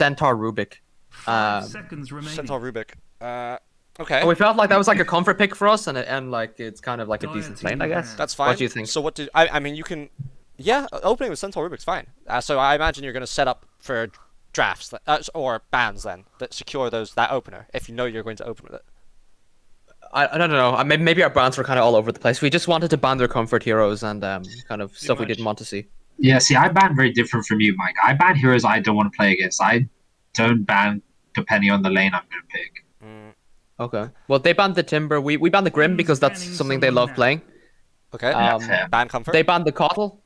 Centaur Rubik. 5 seconds remaining. Centaur Rubik. Okay. We felt like that was like a comfort pick for us, and like it's kind of like a decent lane, I guess. That's fine. What do you think? So what did I mean? You can, yeah, opening with Centaur Rubik's fine. So I imagine you're gonna set up for drafts or bans then that secure that opener if you know you're going to open with it. I don't know. Maybe our bans were kind of all over the place. We just wanted to ban their comfort heroes and kind of stuff we didn't want to see. Yeah, see, I ban very different from you, Mike. I ban heroes I don't want to play against. I don't ban depending on the lane I'm going to pick. Okay. Well, they banned the Timber. We banned the Grim because that's something they love playing. Okay. Ban comfort. They banned the Cottle.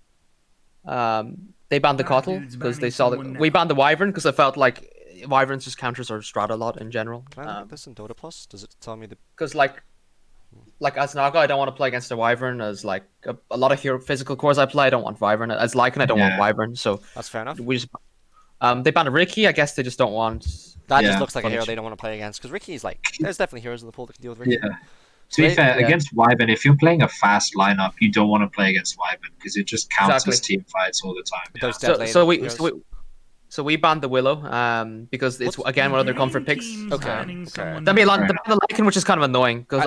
They banned the Cottle because they saw that we banned the Wyvern because I felt like Wyverns just counters our strat a lot in general. Can I look at this in Dota Plus? Does it tell me the? Because like as Naga, I don't want to play against the Wyvern. As like a lot of hero physical cores I play, I don't want Wyvern. As Lycan, I don't want Wyvern. So that's fair enough. We just they banned Ricky. I guess they just don't want. That just looks like a hero they don't want to play against because Ricky's like there's definitely heroes in the pool that can deal with Ricky. Yeah. To be fair, against Wyvern, if you're playing a fast lineup, you don't want to play against Wyvern because it just counts as team fights all the time. Yeah. So we banned the Willow because it's again one of their comfort picks. Okay. Then we banned the Lycan, which is kind of annoying because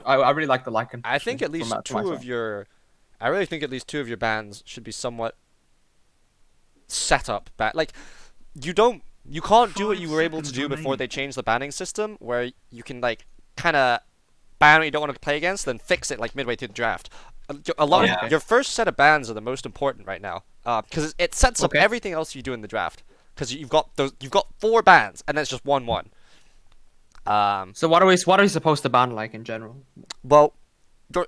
I really like the Lycan. I think at least I really think at least two of your bans should be somewhat set up. Like you can't do what you were able to do before they changed the banning system, where you can like kind of ban what you don't want to play against, then fix it like midway through the draft. Your first set of bans are the most important right now, because it sets up everything else you do in the draft. Because you've got 4 bans, and then it's just 1/1. So what are we supposed to ban like in general? Well,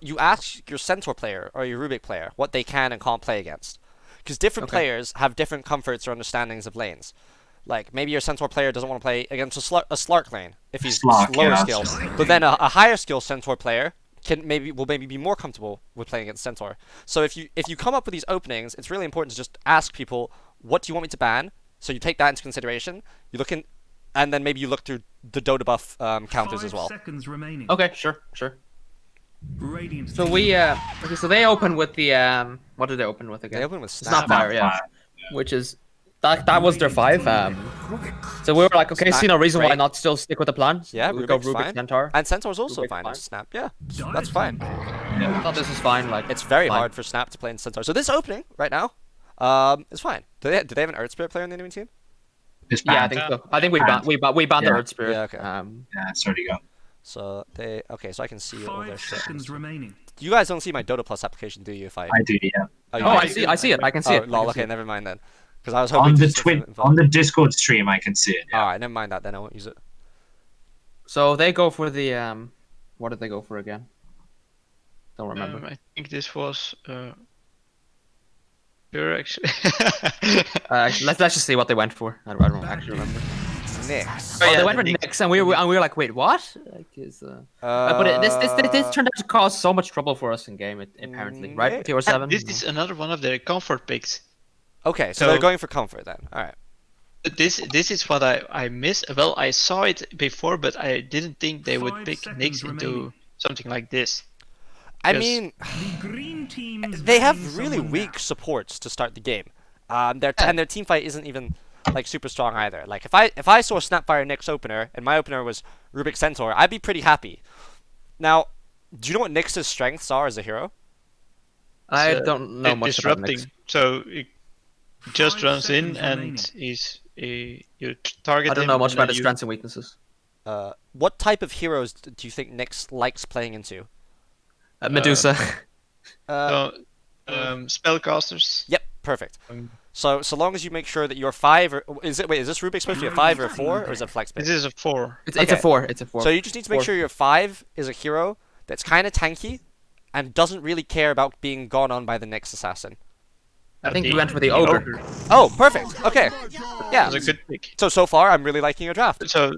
you ask your Centaur player or your Rubik player what they can and can't play against, because different players have different comforts or understandings of lanes. Like maybe your Centaur player doesn't want to play against a Slark lane if he's lower skill, but then a higher skill Centaur player will maybe be more comfortable with playing against Centaur. So if you come up with these openings, it's really important to just ask people, what do you want me to ban? So you take that into consideration. You look in, and then maybe you look through the Dotabuff counters as well. 5 seconds remaining. Okay, sure. Radiant. So we so they open with the what did they open with again? They open with Snapfire, which is that was their 5. So we were like, okay, see no reason why not still stick with the plan. Yeah, we go Rubik Centaur. And Centaur's also fine in Snap. Yeah, that's fine. Yeah, I thought this was fine. Like it's very hard for Snap to play in Centaur. So this opening right now, is fine. Do they have an Earth Spirit player in the enemy team? Yeah, I think so. I think we banned the Earth Spirit. Yeah, okay. Yeah, it's already gone. So so I can see all their 5 shit. seconds remaining. You guys don't see my Dota Plus application, do you? If I do, yeah. I see it. I can see it. Lol, okay, never mind then. Because I was hoping on the Discord stream, I can see it. Yeah. Alright, never mind that then. I won't use it. So they go for the what did they go for again? Don't remember. I think this was pure actually. Let's just see what they went for. I don't actually remember. Nyx. They went for Nyx, and we were like, wait, what? But this turned out to cause so much trouble for us in game, apparently, right? Tier 7. This is another one of their comfort picks. Okay, so they're going for comfort then. All right. This is what I miss. Well, I saw it before, but I didn't think they would pick Nyx into something like this. I mean, they have really weak supports to start the game. And their team fight isn't even like super strong either. Like if I saw Snapfire Nyx opener and my opener was Rubik Centaur, I'd be pretty happy. Now, do you know what Nyx's strengths are as a hero? I don't know much about Nyx. So it just runs in and you target. I don't know much about his strengths and weaknesses. What type of heroes do you think Nyx likes playing into? Medusa. Spellcasters. Yep, perfect. So long as you make sure that your 5 or is this Rubik supposed to be a 5 or a 4 or is it flex based? This is a 4. It's a 4. It's a 4. So you just need to make sure your 5 is a hero that's kind of tanky and doesn't really care about being gone on by the next assassin. I think we went for the ogre. Oh, perfect. Okay. Yeah. That's a good pick. So far, I'm really liking your draft. So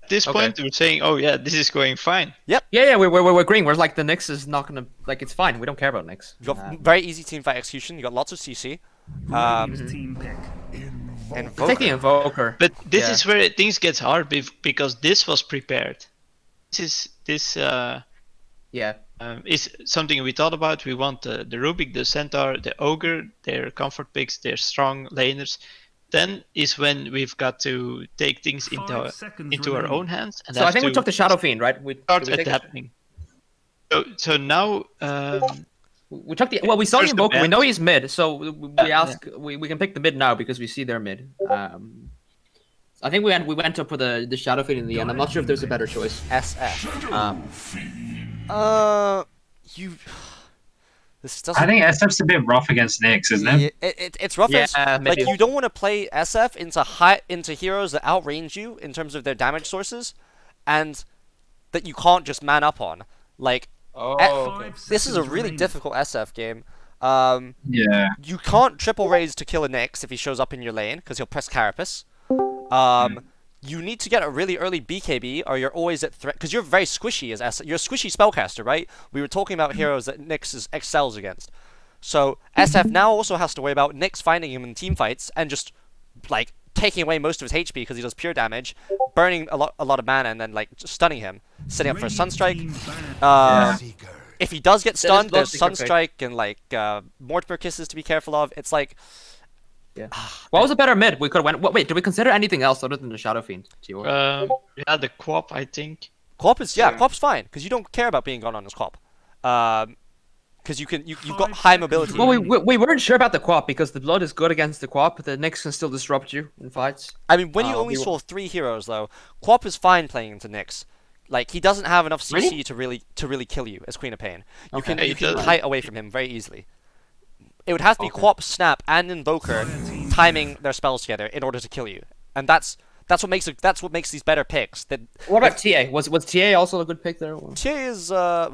at this point, we're saying, oh yeah, this is going fine. Yep. Yeah, we're agreeing. We're like the Nyx is not gonna it's fine. We don't care about Nyx. You got very easy team fight execution. You got lots of CC. Take the Invoker. But this is where things get hard because this was prepared. This is something we thought about. We want the Rubik, the Centaur, the Ogre, their comfort picks, their strong laners. then is when we've got to take things 5 seconds into our remaining. own hands. And So I have think we to took the Shadow Fiend, right? We start did we take it? adapting. So now, We took the we saw the First the Invoker. We band. know he's mid, so we Yeah. ask we can pick the mid now because we see they're mid. I think we went up with the Shadow Fiend in the end. I'm not sure if there's a better choice. SF. You. This doesn't. I think SF's a bit rough against Nyx, isn't it? It's rough. Yeah, Like maybe. you don't want to play SF into heroes that outrange you in terms of their damage sources, and that you can't just man up on. Like Okay. this is a seconds really remaining. difficult SF game. Yeah. You can't triple raise to kill a Nyx if he shows up in your lane because he'll press Carapace. You need to get a really early BKB, or you're always at threat because you're very squishy as SF. You're a squishy spellcaster, right? We were talking about heroes that Nyx excels against. So SF now also has to worry about Nyx finding him in team fights and just like taking away most of his HP because he does pure damage, burning a lot of mana, and then like just stunning him, setting up for a Sunstrike. Team banned. If he does get stunned, there's Bloodseeker pick. Sunstrike and like Mortimer Kisses to be careful of. It's like Yeah. What was a better mid? We could have went. Wait, did we consider anything else other than the Shadow Fiend? Tior? yeah, the Quap, I think. Quap is Quap's fine because you don't care about being gone on his Quap, because you've got high mobility. Well, we weren't sure about the Quap because the blood is good against the Quap, but the Nyx can still disrupt you in fights. I mean, when you Oh, only we were- saw 3 heroes though, Quap is fine playing into Nyx. Like he doesn't have enough CC Really? to really kill you as Queen of Pain. You Okay. can He kite does. away from him very easily. It would have to be Okay. Quap, Snap, and Invoker timing their spells together in order to kill you, and that's what makes these better picks. That What about TA? Was TA also a good pick there? Or- TA is I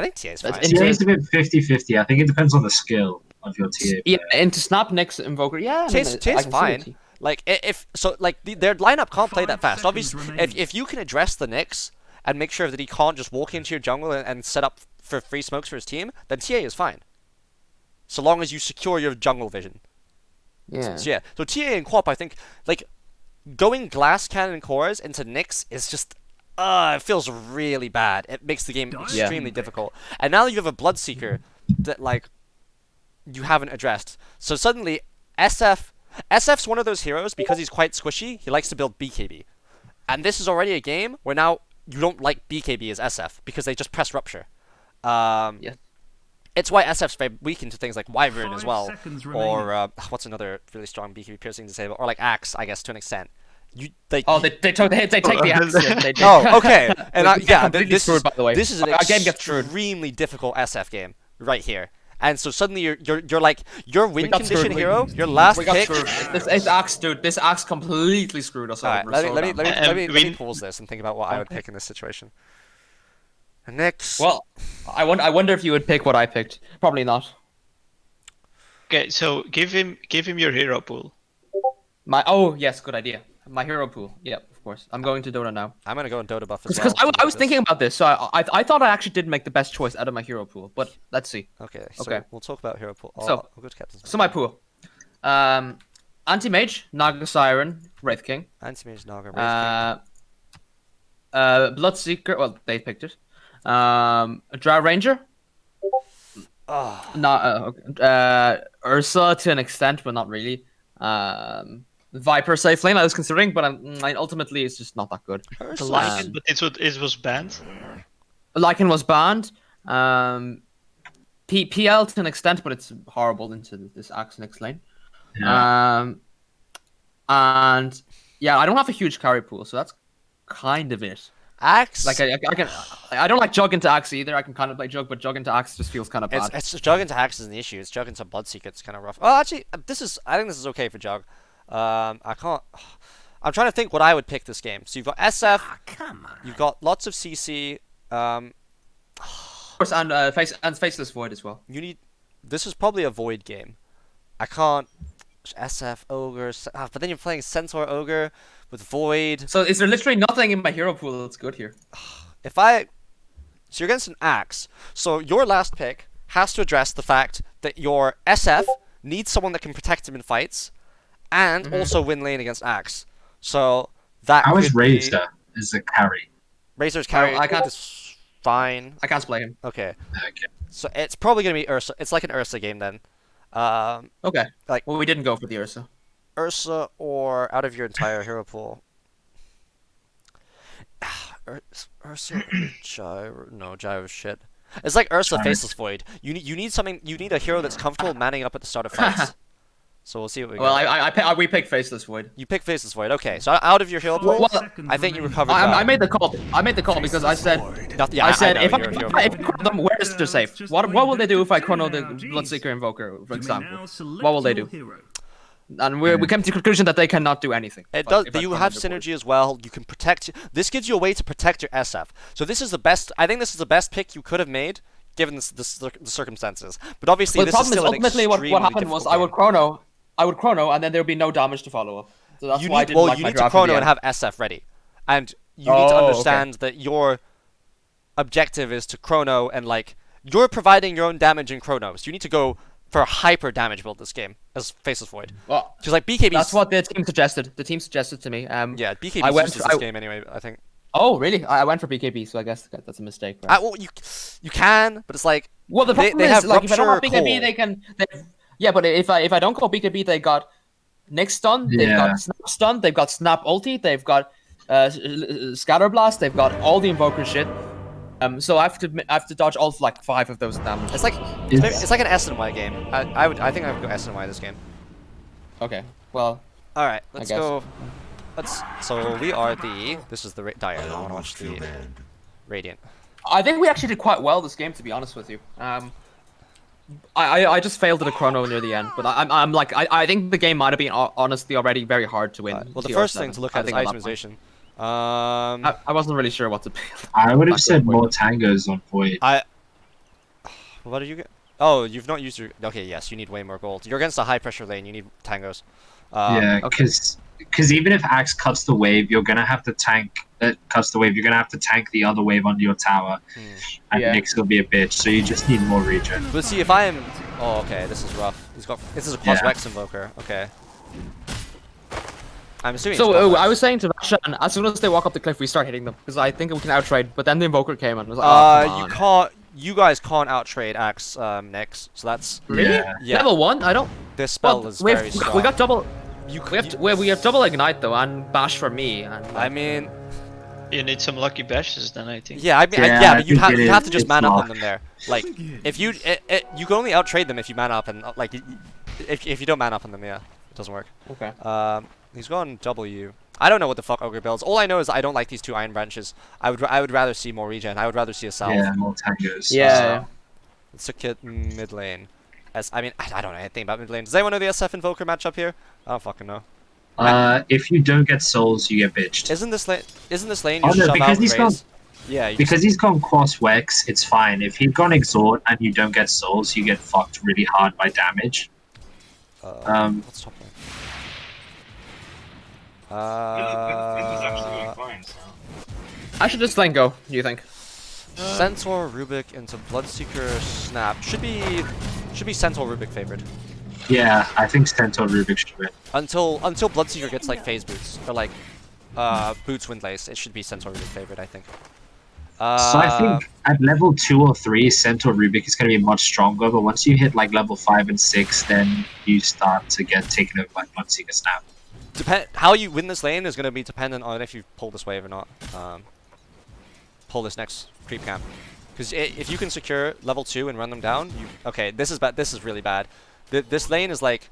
think TA is fine. That's TA is a bit 50-50. I think it depends on the skill of your TA. Yeah, and to snap Nyx Invoker, yeah. I mean, TA's I can see fine. it. Like their lineup can't play that 5 fast. Obviously, seconds if remaining. you can address the Nyx and make sure that he can't just walk into your jungle and set up for free smokes for his team, then TA is fine. So long as you secure your jungle vision. Yeah. So yeah, so TA and Quap, I think, like going glass cannon cores into Nyx is just it feels really bad. It makes the game extremely difficult. And now you have a Bloodseeker that like you haven't addressed. So suddenly SF's one of those heroes because he's quite squishy. He likes to build BKB, and this is already a game where now you don't like BKB as SF because they just press Rupture. Yes. It's why SF's very weak into things like Wyvern as 5 well, seconds or what's another really strong BKB piercing disable, or like Axe, I guess to an extent. Oh, they take the axe. They take- Oh, okay. And We get completely this screwed, is by the way. this is an Our game gets screwed. extremely difficult SF game right here. And so suddenly you're like your win got condition screwed. hero, your last We got pick. screwed. This axe, dude. This axe completely screwed us Alright, over. let so me bad. let me pause this and think about what I would pick in this situation. Next. Well, I wonder if you would pick what I picked. Probably not. Okay, so give him your hero pool. Yes, good idea. My hero pool. Yep, of course. I'm going to Dota now. I'm gonna go in Dotabuff as Because well. I was thinking about this, so I thought I actually did make the best choice out of my hero pool. But let's see. Okay, so Okay. we'll talk about hero pool. So- I'll go to captain's. So my pool. Anti-Mage, Naga Siren, Wraith King. Anti-Mage Naga. Wraith Bloodseeker. Well, they picked it. Drow Ranger. Ursa to an extent, but not really. Viper Safe Lane I was considering, but ultimately it's just not that good. King. The Ursa. Lycan, but it was banned. Lycan was banned. PL to an extent, but it's horrible into this Axe Nyx lane. Yeah. And yeah, I don't have a huge carry pool, so that's kind of it. Axe. Like I don't like Jug into Axe either. I can kind of play Jug, but Jug into Axe just feels kind of bad. It's Jug into Axe isn't the issue. It's Jug into Bloodseeker. It's kind of rough. Oh, actually, I think this is okay for Jug. I can't. I'm trying to think what I would pick this game. So you've got SF. You've got lots of CC. Of course, and Faceless Void as well. You need. This is probably a Void game. I can't. SF Ogre. But then you're playing Centaur Ogre with Void. So is there literally nothing in my hero pool that's good here? So you're against an Axe. So your last pick has to address the fact that your SF needs someone that can protect him in fights, and also win lane against Axe. So that. How is could be- Razor as a carry? Razor's carry I can't- is fine. I can't play him. Okay. Okay. So it's probably gonna be Ursa. It's like an Ursa game then. Okay. Like- well, we didn't go for the Ursa. Ursa or out of your entire hero pool? Ursa or Gyro? No, Gyro's shit. It's like Ursa Gyro. Faceless Void. You need something. You need a hero that's comfortable manning up at the start of fights. So we'll see what we Well, got. we picked Faceless Void. You pick Faceless Void. Okay, so out of your hero pool, Well, I think you recovered. I made the call. I made the call because I said, Yeah, I said know, if I you're a hero chrono them, where is their safe? What will they do if I chrono the Bloodseeker Invoker, for example? What will they do? And we came to the conclusion that they cannot do anything. It But does. if I You chrono have the board. synergy as well. You can protect. This gives you a way to protect your SF. So this is the best. I think this is the best pick you could have made, given the circumstances. But obviously, But the this is problem is still an ultimately what happened was difficult I would chrono, and then there would be no damage to follow up. So that's you why I need, didn't well, like you my need to draft in chrono the and end. have SF ready, and you need to Oh, okay. understand that your objective is to chrono and like you're providing your own damage in chronos. You need to go for a hyper damage build this game as Faceless Void. Well, Because like BKB. that's what the team suggested. The team suggested to me. Yeah, BKB I went uses for- this I- game anyway. I think. Oh, really? I went for BKB, so I guess that's a mistake. Right? Well, you can, but it's like Well, the problem they is, have like, if I don't have Rupture BKB, Coal. they can. Yeah, but if I don't go BKB, they got Nick stun, they've Yeah. got Snap stun, they've got Snap ulti, they've got Scatter Blast, they've got all the Invoker shit. So I have to dodge all like 5 of those damage. It's like it's like an S and Y game. I think I would go S and Y this game. Okay, well, All right, let's guess. go. So we are the. This is the Dire. I want to watch the Radiant. I think we actually did quite well this game, to be honest with you. I just failed at a chrono near the end, but I'm like I think the game might have been honestly already very hard to win. Well, the TR7. first thing to look I at is think that point. itemization. I wasn't really sure what to pick. I would have That's said a good point. more tangos on Void. What did you get? Oh, you've not used your. Okay, yes, you need way more gold. You're against a high pressure lane. You need tangos. Yeah, okay. because even if Axe cuts the wave, you're gonna have to tank. Cuts the wave. You're gonna have to tank the other wave under your tower, and Yeah. Nick's gonna be a bitch. So you just need more regen. But see, if I am. Oh, okay, this is rough. This is a Quas Yeah. Vex invoker. Okay. I'm assuming. So it's Quas Vex. I was saying to Rashan, as soon as they walk up the cliff, we start hitting them because I think we can outtrade. But then the Invoker came and was like, oh, come You on. can't. You guys can't outtrade Axe next. So that's Really? Yeah. Level 1? I don't. this spell Well, is we very strong. got double. You We have double ignite though, and bash for me. And I mean, You need some lucky bashes then, I think. yeah, I mean, Yeah, I but you'd think have to just it's man up on locked. them there. Like, if you you can only outtrade them if you man up, and like, if you don't man up on them, yeah, it doesn't work. okay. He's gone W. I don't know what the fuck Ogre builds. All I know is I don't like these 2 Iron Branches. I would rather see more regen. I would rather see a Salve. Yeah, more tangos. Yeah. Let's look at mid lane. I mean, I don't know anything about mid lane. Does anyone know the SF Invoker matchup here? I don't fucking know. If you don't get souls, you get bitched. Isn't this lane Oh, you no, shove because out he's with gone- Raze? Yeah, you Because he's gone Quas Vex, it's fine. If he'd gone Exhort and you don't get souls, you get fucked really hard by damage. what's top lane? I should just let go. Do you think? Centaur Rubik into Bloodseeker Snap should be Centaur Rubik favored Yeah, I think Centaur Rubik should win. until Bloodseeker gets like phase boots or like boots windlace. It should be Centaur Rubik favored, I think. So I think at level 2 or 3, Centaur Rubik is going to be much stronger, but once you hit like level 5 and 6, then you start to get taken over by Bloodseeker Snap. How you win this lane is going to be dependent on if you pull this wave or not. Pull this next creep camp, because if you can secure level 2 and run them down, okay. This is bad. This is really bad. This lane is like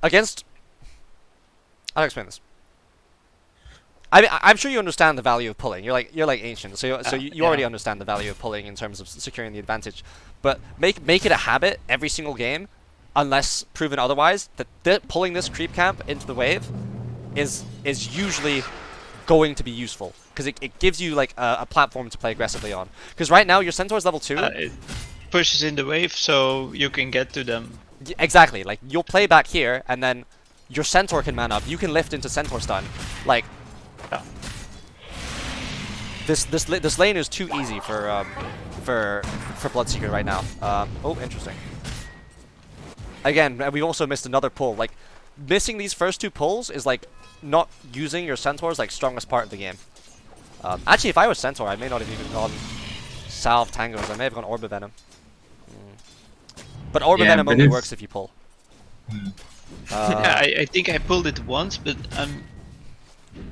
against. I'll explain this. I mean, I'm sure you understand the value of pulling. You're like ancient, so you already understand the value of pulling in terms of securing the advantage. But make it a habit every single game, unless proven otherwise, that pulling this creep camp into the wave is usually going to be useful, because it gives you like a platform to play aggressively on. Because right now your Centaur's level 2. It pushes in the wave so you can get to them. Exactly. Like you'll play back here, and then your Centaur can man up. You can lift into Centaur stun. Like this lane is too easy for Bloodseeker right now. Oh, interesting. Again, we've also missed another pull. Like missing these first 2 pulls is like not using your Centaur's like strongest part of the game. Actually, if I was Centaur, I may not have even gone Salve Tangos. I may have gone Orb of Venom. But Orb of Yeah, Venom but only if- works if you pull. Yeah, I think I pulled it once, but I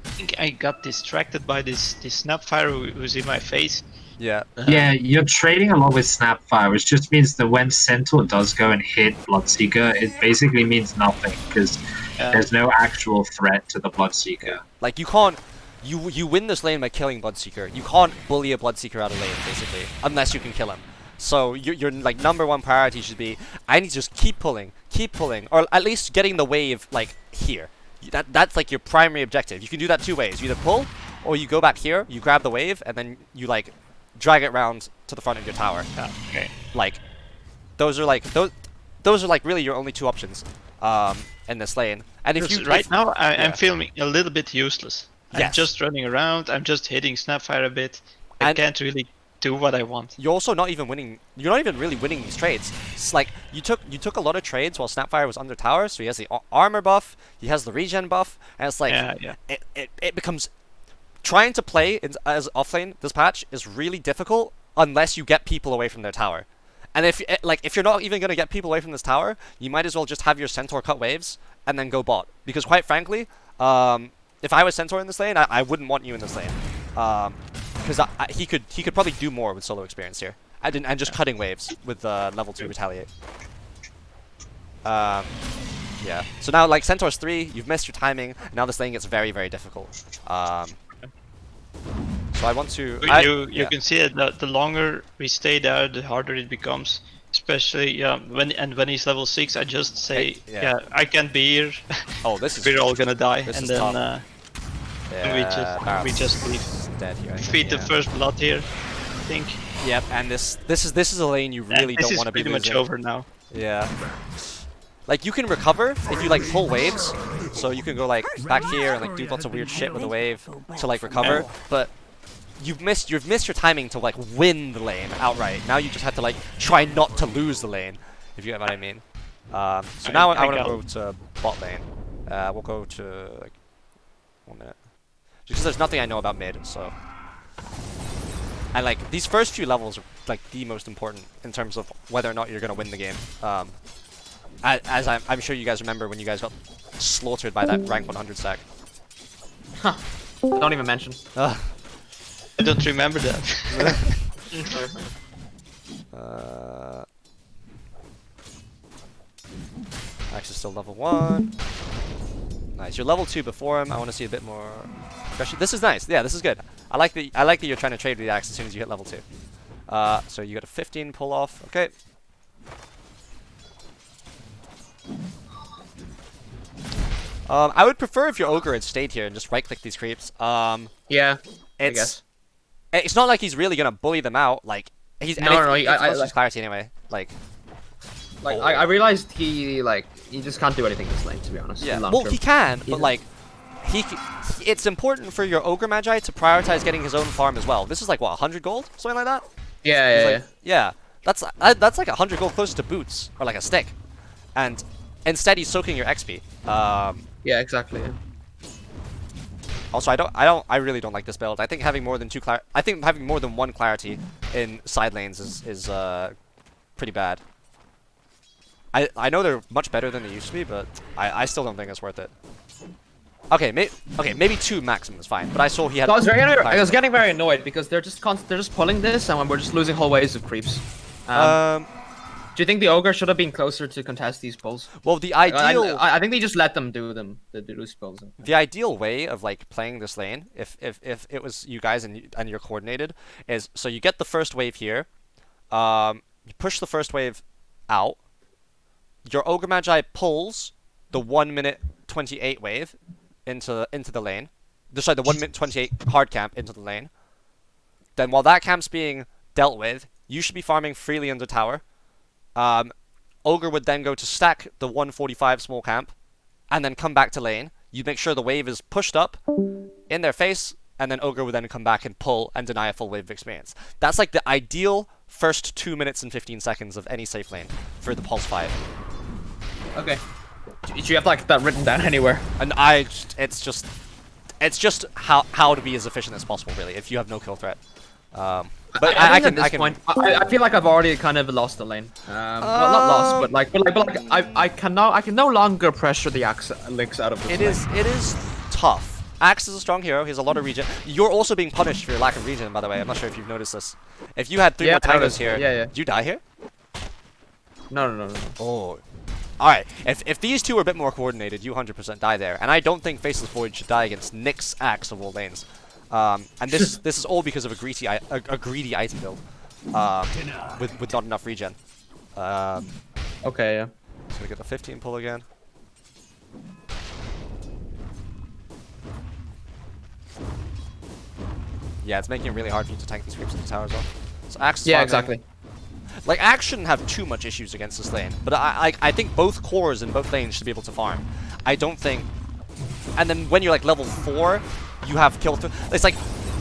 think I got distracted by this Snapfire who was in my face. Yeah. Yeah, you're trading a lot with Snapfire, which just means that when Centaur does go and hit Bloodseeker, it basically means nothing because there's no actual threat to the Bloodseeker. Like you can't, you win this lane by killing Bloodseeker. You can't bully a Bloodseeker out of lane basically, unless you can kill him. So your like #1 priority should be, I need to just keep pulling, or at least getting the wave like here. That's like your primary objective. You can do that two ways: you either pull, or you go back here, you grab the wave, and then you like drag it round to the front of your tower. Okay. Like those are like really your only two options in this lane. And if you right now I'm feeling a little bit useless. I'm Yes. just running around. I'm just hitting Snapfire a bit. I can't really do what I want. You're also not even winning. You're not even really winning these trades. It's like you took a lot of trades while Snapfire was under tower. So he has the armor buff, he has the regen buff, and it's like it becomes trying to play as offlane this patch is really difficult unless you get people away from their tower. And if you're not even gonna get people away from this tower, you might as well just have your Centaur cut waves and then go bot. Because quite frankly, if I was Centaur in this lane, I wouldn't want you in this lane. Because he could probably do more with solo experience here, and just cutting waves with level 2 retaliate. Yeah. So now like Centaur's 3, you've missed your timing. Now this lane gets very very difficult. So I want to. You can see that the longer we stay there, the harder it becomes. Especially when he's level 6, I just say I can't be here. Oh, this is. We're all gonna die, this and is then tough. we just leave. Dead here, I think, Feed the yeah. first blood here, I think. Yep, and this is a lane you really don't want to be losing. This is pretty much over now. Yeah. Like you can recover if you like pull waves, so you can go like back here and like do lots of weird shit with a wave to like recover. But you've missed your timing to like win the lane outright. Now you just have to like try not to lose the lane, if you get what I mean. So now I want to go to bot lane. We'll go to like 1 minute. Just because there's nothing I know about mid, so. And like these first few levels are like the most important in terms of whether or not you're gonna win the game. As I'm sure you guys remember when you guys got slaughtered by that rank 100 stack. Huh. Don't even mention. I don't remember that. Axe is still level 1. Nice. You're level 2 before him. I want to see a bit more aggression. This is nice. Yeah, this is good. I like that you're trying to trade with the axe as soon as you hit level 2. So you got a 15 pull off. Okay. I would prefer if your ogre had stayed here and just right-click these creeps. Yeah. I guess. It's not like he's really gonna bully them out. Like he's No. I lost his clarity anyway. Like I realized he just can't do anything this lane, to be honest. yeah. in long Well, term. he can, but like it's important for your ogre magi to prioritize getting his own farm as well. This is like what 100 gold, something like that. Yeah. That's like 100 gold close to boots or like a stick, and instead he's soaking your XP. Yeah, exactly. Yeah. Also, I really don't like this build. I think having more than having more than one clarity in side lanes is pretty bad. I know they're much better than they used to be, but I still don't think it's worth it. Okay, maybe 2 maximum is fine. But I saw he had. I was getting very annoyed because they're just pulling this, and we're just losing whole waves of creeps. Do you think the ogre should have been closer to contest these pulls? Well, the ideal. I think they just let them do them. The loose pulls. The ideal way of like playing this lane, if it was you guys and you're coordinated, is so you get the first wave here, you push the first wave out. Your ogre magi pulls the 1 minute 28 wave into the lane. Sorry, the 1 minute 28 hard camp into the lane. Then while that camp's being dealt with, you should be farming freely under tower. Ogre would then go to stack the 145 small camp, and then come back to lane. You make sure the wave is pushed up in their face, and then Ogre would then come back and pull and deny a full wave of experience. That's like the ideal first 2 minutes and 15 seconds of any safe lane for the Pulse 5. Okay. Do you have like that written down anywhere? And it's just how to be as efficient as possible, really, if you have no kill threat. But I I think can. at this point, I feel like I've already kind of lost the lane. Well, not lost, but like I can no longer pressure the Axe Links out of this lane. It is tough. Axe is a strong hero. He has a lot of regen. You're also being punished for your lack of regen, by the way. I'm not sure if you've noticed this. If you had 3 more tangos here, did you die here? No. Oh. Alright, if these two are a bit more coordinated, you 100% die there. And I don't think Faceless Void should die against Nyx's Axe of all lanes. And this is all because of a greedy item build. With not enough regen. Okay, yeah. So we get the 15 pull again. Yeah, it's making it really hard for you to tank these creeps in the tower as well. So Axe is farming. Exactly. Like, Axe shouldn't have too much issues against this lane, but I think both cores in both lanes should be able to farm. I don't think... And then when you're like level 4, you have kill... It's like,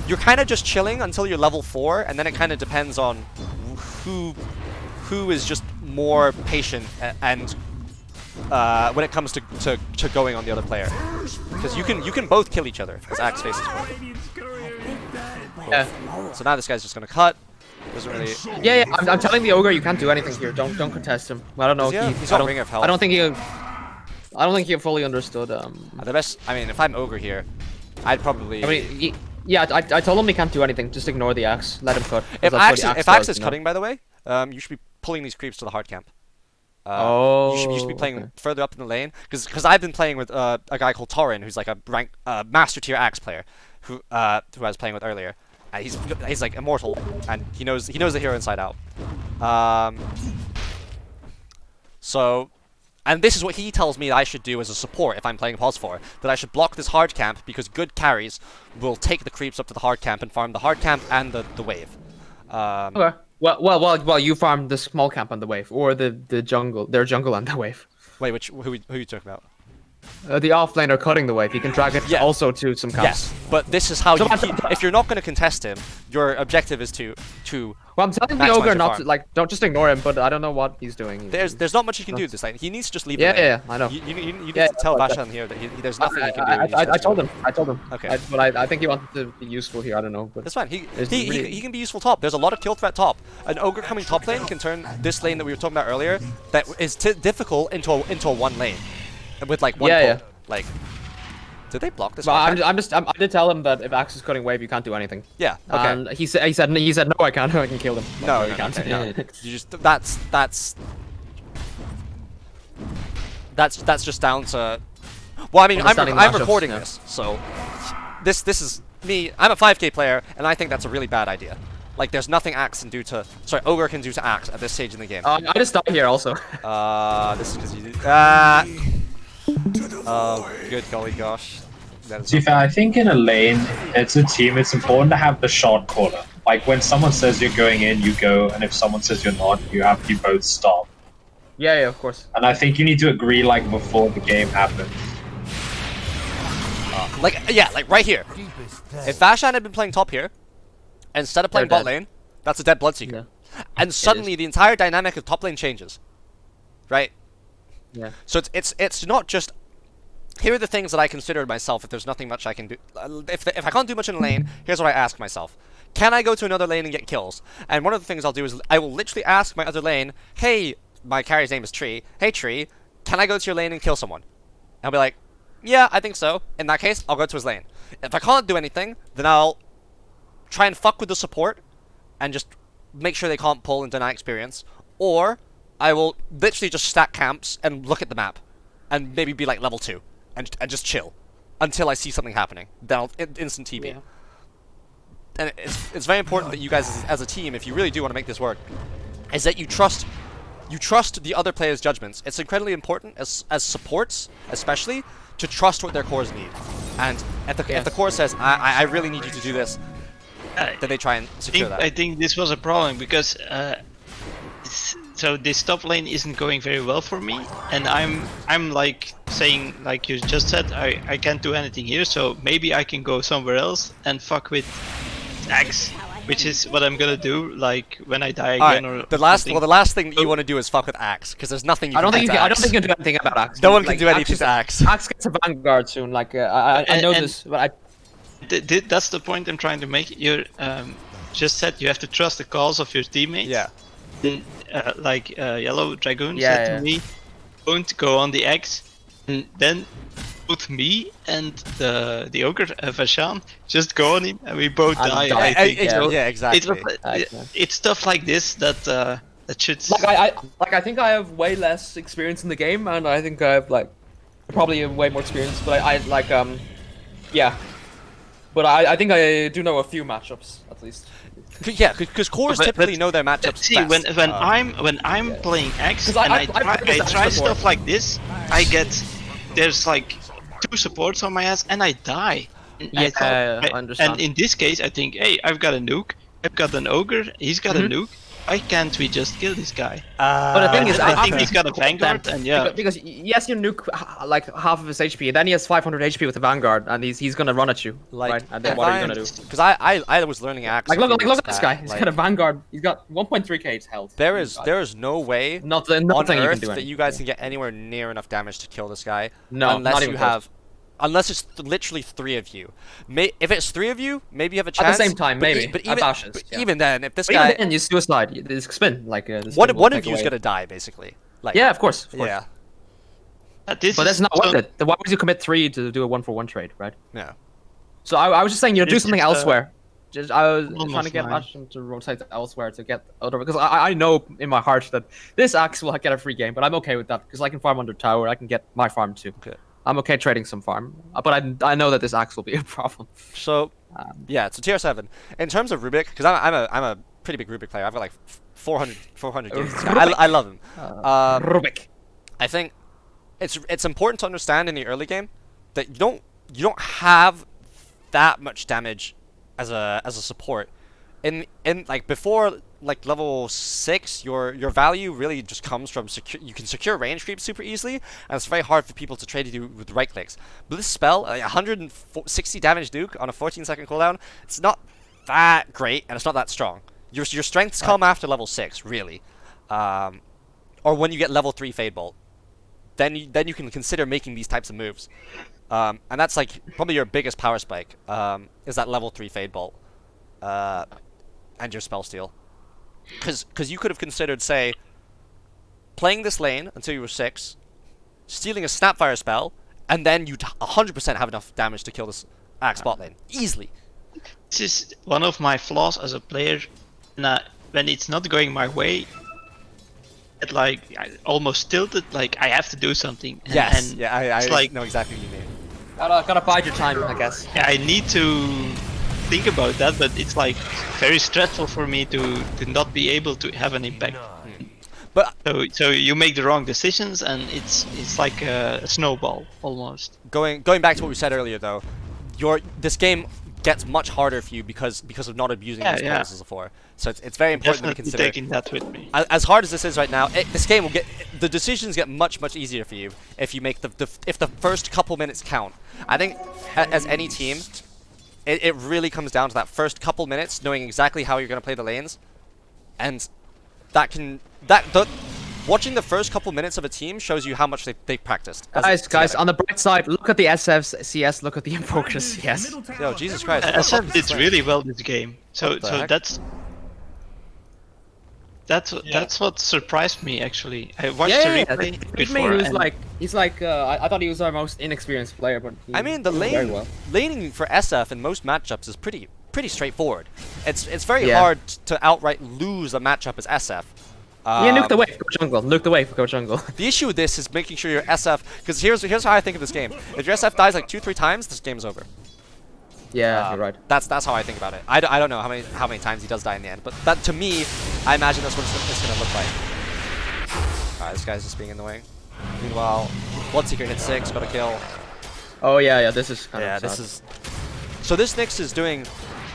you're kind of just chilling until you're level 4, and then it kind of depends on who is just more patient and when it comes to going on the other player. Because you can both kill each other as Axe faces one. Yeah. So now this guy's just gonna cut. Doesn't really. Yeah. I'm telling the ogre you can't do anything here. Don't contest him. I don't know. He's got a ring of health. I don't think he fully understood. The best. I mean, if I'm ogre here, I'd probably. I mean, I told him he can't do anything. Just ignore the axe. Let him cut. If Axe is cutting, by the way, you should be pulling these creeps to the hard camp. You should be playing further up in the lane, because I've been playing with a guy called Torin, who's like a master tier Axe player, who I was playing with earlier. He's like immortal, and he knows the hero inside out. And this is what he tells me I should do as a support if I'm playing Pos 4, that I should block this hard camp because good carries will take the creeps up to the hard camp and farm the hard camp and the wave. Okay. Well, you farm the small camp on the wave, or the jungle, their jungle on the wave. Wait, who are you talking about? The offlaner cutting the wave. You can drag it also to some camps. Yes, but this is how if you're not going to contest him, your objective is to. Well, I'm telling the ogre not to, don't just ignore him, but I don't know what he's doing. There's not much you can do this lane. He needs to just leave. Yeah, I know. You need to tell Vashan here that there's nothing he can do. I told him. Okay. But I think he wanted to be useful here. I don't know. But that's fine. He can be useful top. There's a lot of kill threat top. An ogre coming top lane can turn this lane that we were talking about earlier, that is difficult, into a one lane, with like one pull. Yeah. Like, did they block this? I did tell him that if Axe is cutting wave, you can't do anything. Yeah. Okay. And he said no, I can't. I can kill him. No, you can't. Okay, no. You just that's just down to. Well, I mean, I'm recording this, so this is me. I'm a 5K player, and I think that's a really bad idea. Like, there's nothing Axe can do to. Sorry, ogre can do to Axe at this stage in the game. I just died here also. This is because you. Oh, good golly gosh. To be fair, I think in a lane, it's a team, it's important to have the shot caller. Like, when someone says you're going in, you go, and if someone says you're not, you both stop. Yeah, of course. And I think you need to agree, like, before the game happens. Like right here. If Vashan had been playing top here, instead of playing bot lane, that's a dead Bloodseeker. Yeah. And suddenly the entire dynamic of top lane changes. Right? Yeah. So it's not just, here are the things that I consider myself if there's nothing much I can do. If I can't do much in a lane, here's what I ask myself. Can I go to another lane and get kills? And one of the things I'll do is I will literally ask my other lane, hey, my carrier's name is Tree, hey Tree, can I go to your lane and kill someone? And I'll be like, yeah, I think so. In that case, I'll go to his lane. If I can't do anything, then I'll try and fuck with the support and just make sure they can't pull and deny experience. Or I will literally just stack camps and look at the map and maybe be like level 2 and just chill until I see something happening. Then I'll instant TB. Yeah. And it's very important that you guys as a team, if you really do want to make this work, is that you trust the other players' judgments. It's incredibly important as supports, especially, to trust what their cores need. And if the core says, I really need you to do this, then they try and secure that. I think this was a problem because so this top lane isn't going very well for me, and I'm like saying, like you just said, I can't do anything here, so maybe I can go somewhere else and fuck with Axe, which is what I'm gonna do, like when I die again. Or the last thing you want to do is fuck with Axe, because there's nothing you can do. I don't think you can do anything about Axe. No one can do anything to Axe. Axe gets a Vanguard soon, like I know this, but that's the point I'm trying to make. just said, you have to trust the calls of your teammates. Yeah. Then, Yellow Dragoon Yeah, said yeah. to me, don't go on the X. And then both me and the ogre Vashan just go on him, and we both And die. die. I think. Yeah. So Yeah, exactly. it's stuff like this that should. I think I have way less experience in the game, and I think I have like probably way more experience. But yeah. But I think I do know a few matchups at least. Yeah, because cores But- typically but- know their matchups See, best. when I'm playing X 'Cause and I I practiced try X before. stuff like this, there's like 2 supports on my ass and I die. And Yeah, I and understand. in this case, I think, hey, I've got a nuke, I've got an ogre, he's got a nuke. Why can't we just kill this guy? But the thing is, I think after he's got a you vanguard, then- and yeah. because yes, you nuke like half of his HP, and then he has 500 HP with the vanguard, and he's gonna run at you, right? And then what are you gonna do? Because I was learning Axe. Like a few look weeks at this back, guy. He's like, got a vanguard. He's got 1.3k health. there is no way nothing on you Earth can do. that you guys can get anywhere near enough damage to kill this guy. No, unless not you even close. have, unless it's literally 3 of you. If it's 3 of you, maybe you have a At chance. the same time, but maybe. But At even, bashes, but yeah. even then, if this But guy, even then, you suicide. This spin, like this one spin will of take you is away. gonna die basically. Like Yeah, of course. yeah, This But is that's not so- worth it. Then why would you commit 3 to do a 1-for-1 trade, right? yeah. So I was just saying, do This something is, elsewhere. Just I was almost trying to get mine. Ashton to rotate elsewhere to get other, because I know in my heart that this axe will get a free game, but I'm okay with that because I can farm under tower. I can get my farm too. Okay. I'm okay trading some farm, but I know that this axe will be a problem. So yeah, it's a tier 7. In terms of Rubik, because I'm a pretty big Rubik player. I've got like 400 games. I love him. Rubik. I think it's important to understand in the early game that you don't have that much damage as a support. In like before like level 6, your value really just comes from you can secure range creep super easily, and it's very hard for people to trade you with right clicks. But this spell, 160 damage Duke on a 14-second cooldown, it's not that great and it's not that strong. Your strengths come after level 6, really, or when you get level 3 Fade Bolt. Then you can consider making these types of moves, and that's like probably your biggest power spike. Is that level 3 Fade Bolt, and your spell steal. Because you could have considered, say, playing this lane until you were 6, stealing a Snapfire spell, and then you'd 100% have enough damage to kill this Axe bot lane easily. This is one of my flaws as a player. And when it's not going my way, I almost tilted. Like I have to do something. Yes, And yeah, I it's like know exactly what you mean. Gotta bide your time, I guess. I need to think about that, but it's like very stressful for me to not be able to have an impact. But So you make the wrong decisions, and it's like a snowball almost. going back to what we said earlier, though, this game gets much harder for you because of not abusing these Yeah. calls as before. So it's very important to Definitely consider. taking that with me. As hard as this is right now, this game will the decisions get much easier for you if you make if the first couple minutes count. I think as any team, it really comes down to that first couple minutes, knowing exactly how you're going to play the lanes, and watching the first couple minutes of a team shows you how much they practiced. Guys, together. on the bright side, look at the SF's CS, look at the Invoker's CS. Yo, Jesus Christ. SF did really well this game. So What the heck? that's what surprised me actually. I watched Yeah, the replay With me, before. he's like, I thought he was our most inexperienced player, but he I mean, the did very lane well. laning for SF in most matchups is pretty straightforward. It's very Yeah. hard to outright lose a matchup as SF. Yeah, nuke the wave, go jungle. Nuke the wave, go jungle. The issue with this is making sure your SF, because here's how I think of this game. If your SF dies like 2-3 times, this game's over. Yeah, you're right. That's how I think about it. I don't know how many times he does die in the end, but that to me, I imagine that's what it's gonna look like. Alright, this guy's just being annoying. Meanwhile, Bloodseeker hit 6, got a kill. Oh yeah, this is kind Yeah, of sad. this is. So this Nyx is doing,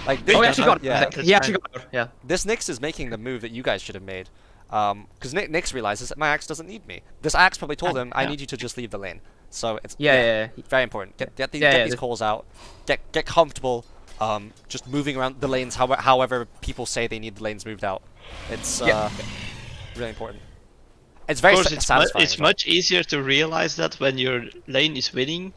like, Oh, he actually got it. yeah. He actually got it. Yeah. This Nyx is making the move that you guys should have made. Because Nyx realizes that my axe doesn't need me. This axe probably told him, I need you to just leave the lane. So it's Yeah. very important. Get these Yeah, calls out. Get comfortable. Just moving around the lanes however people say they need the lanes moved out. It's really important. It's very Of course, satisfying. it's as well. much easier to realize that when your lane is winning,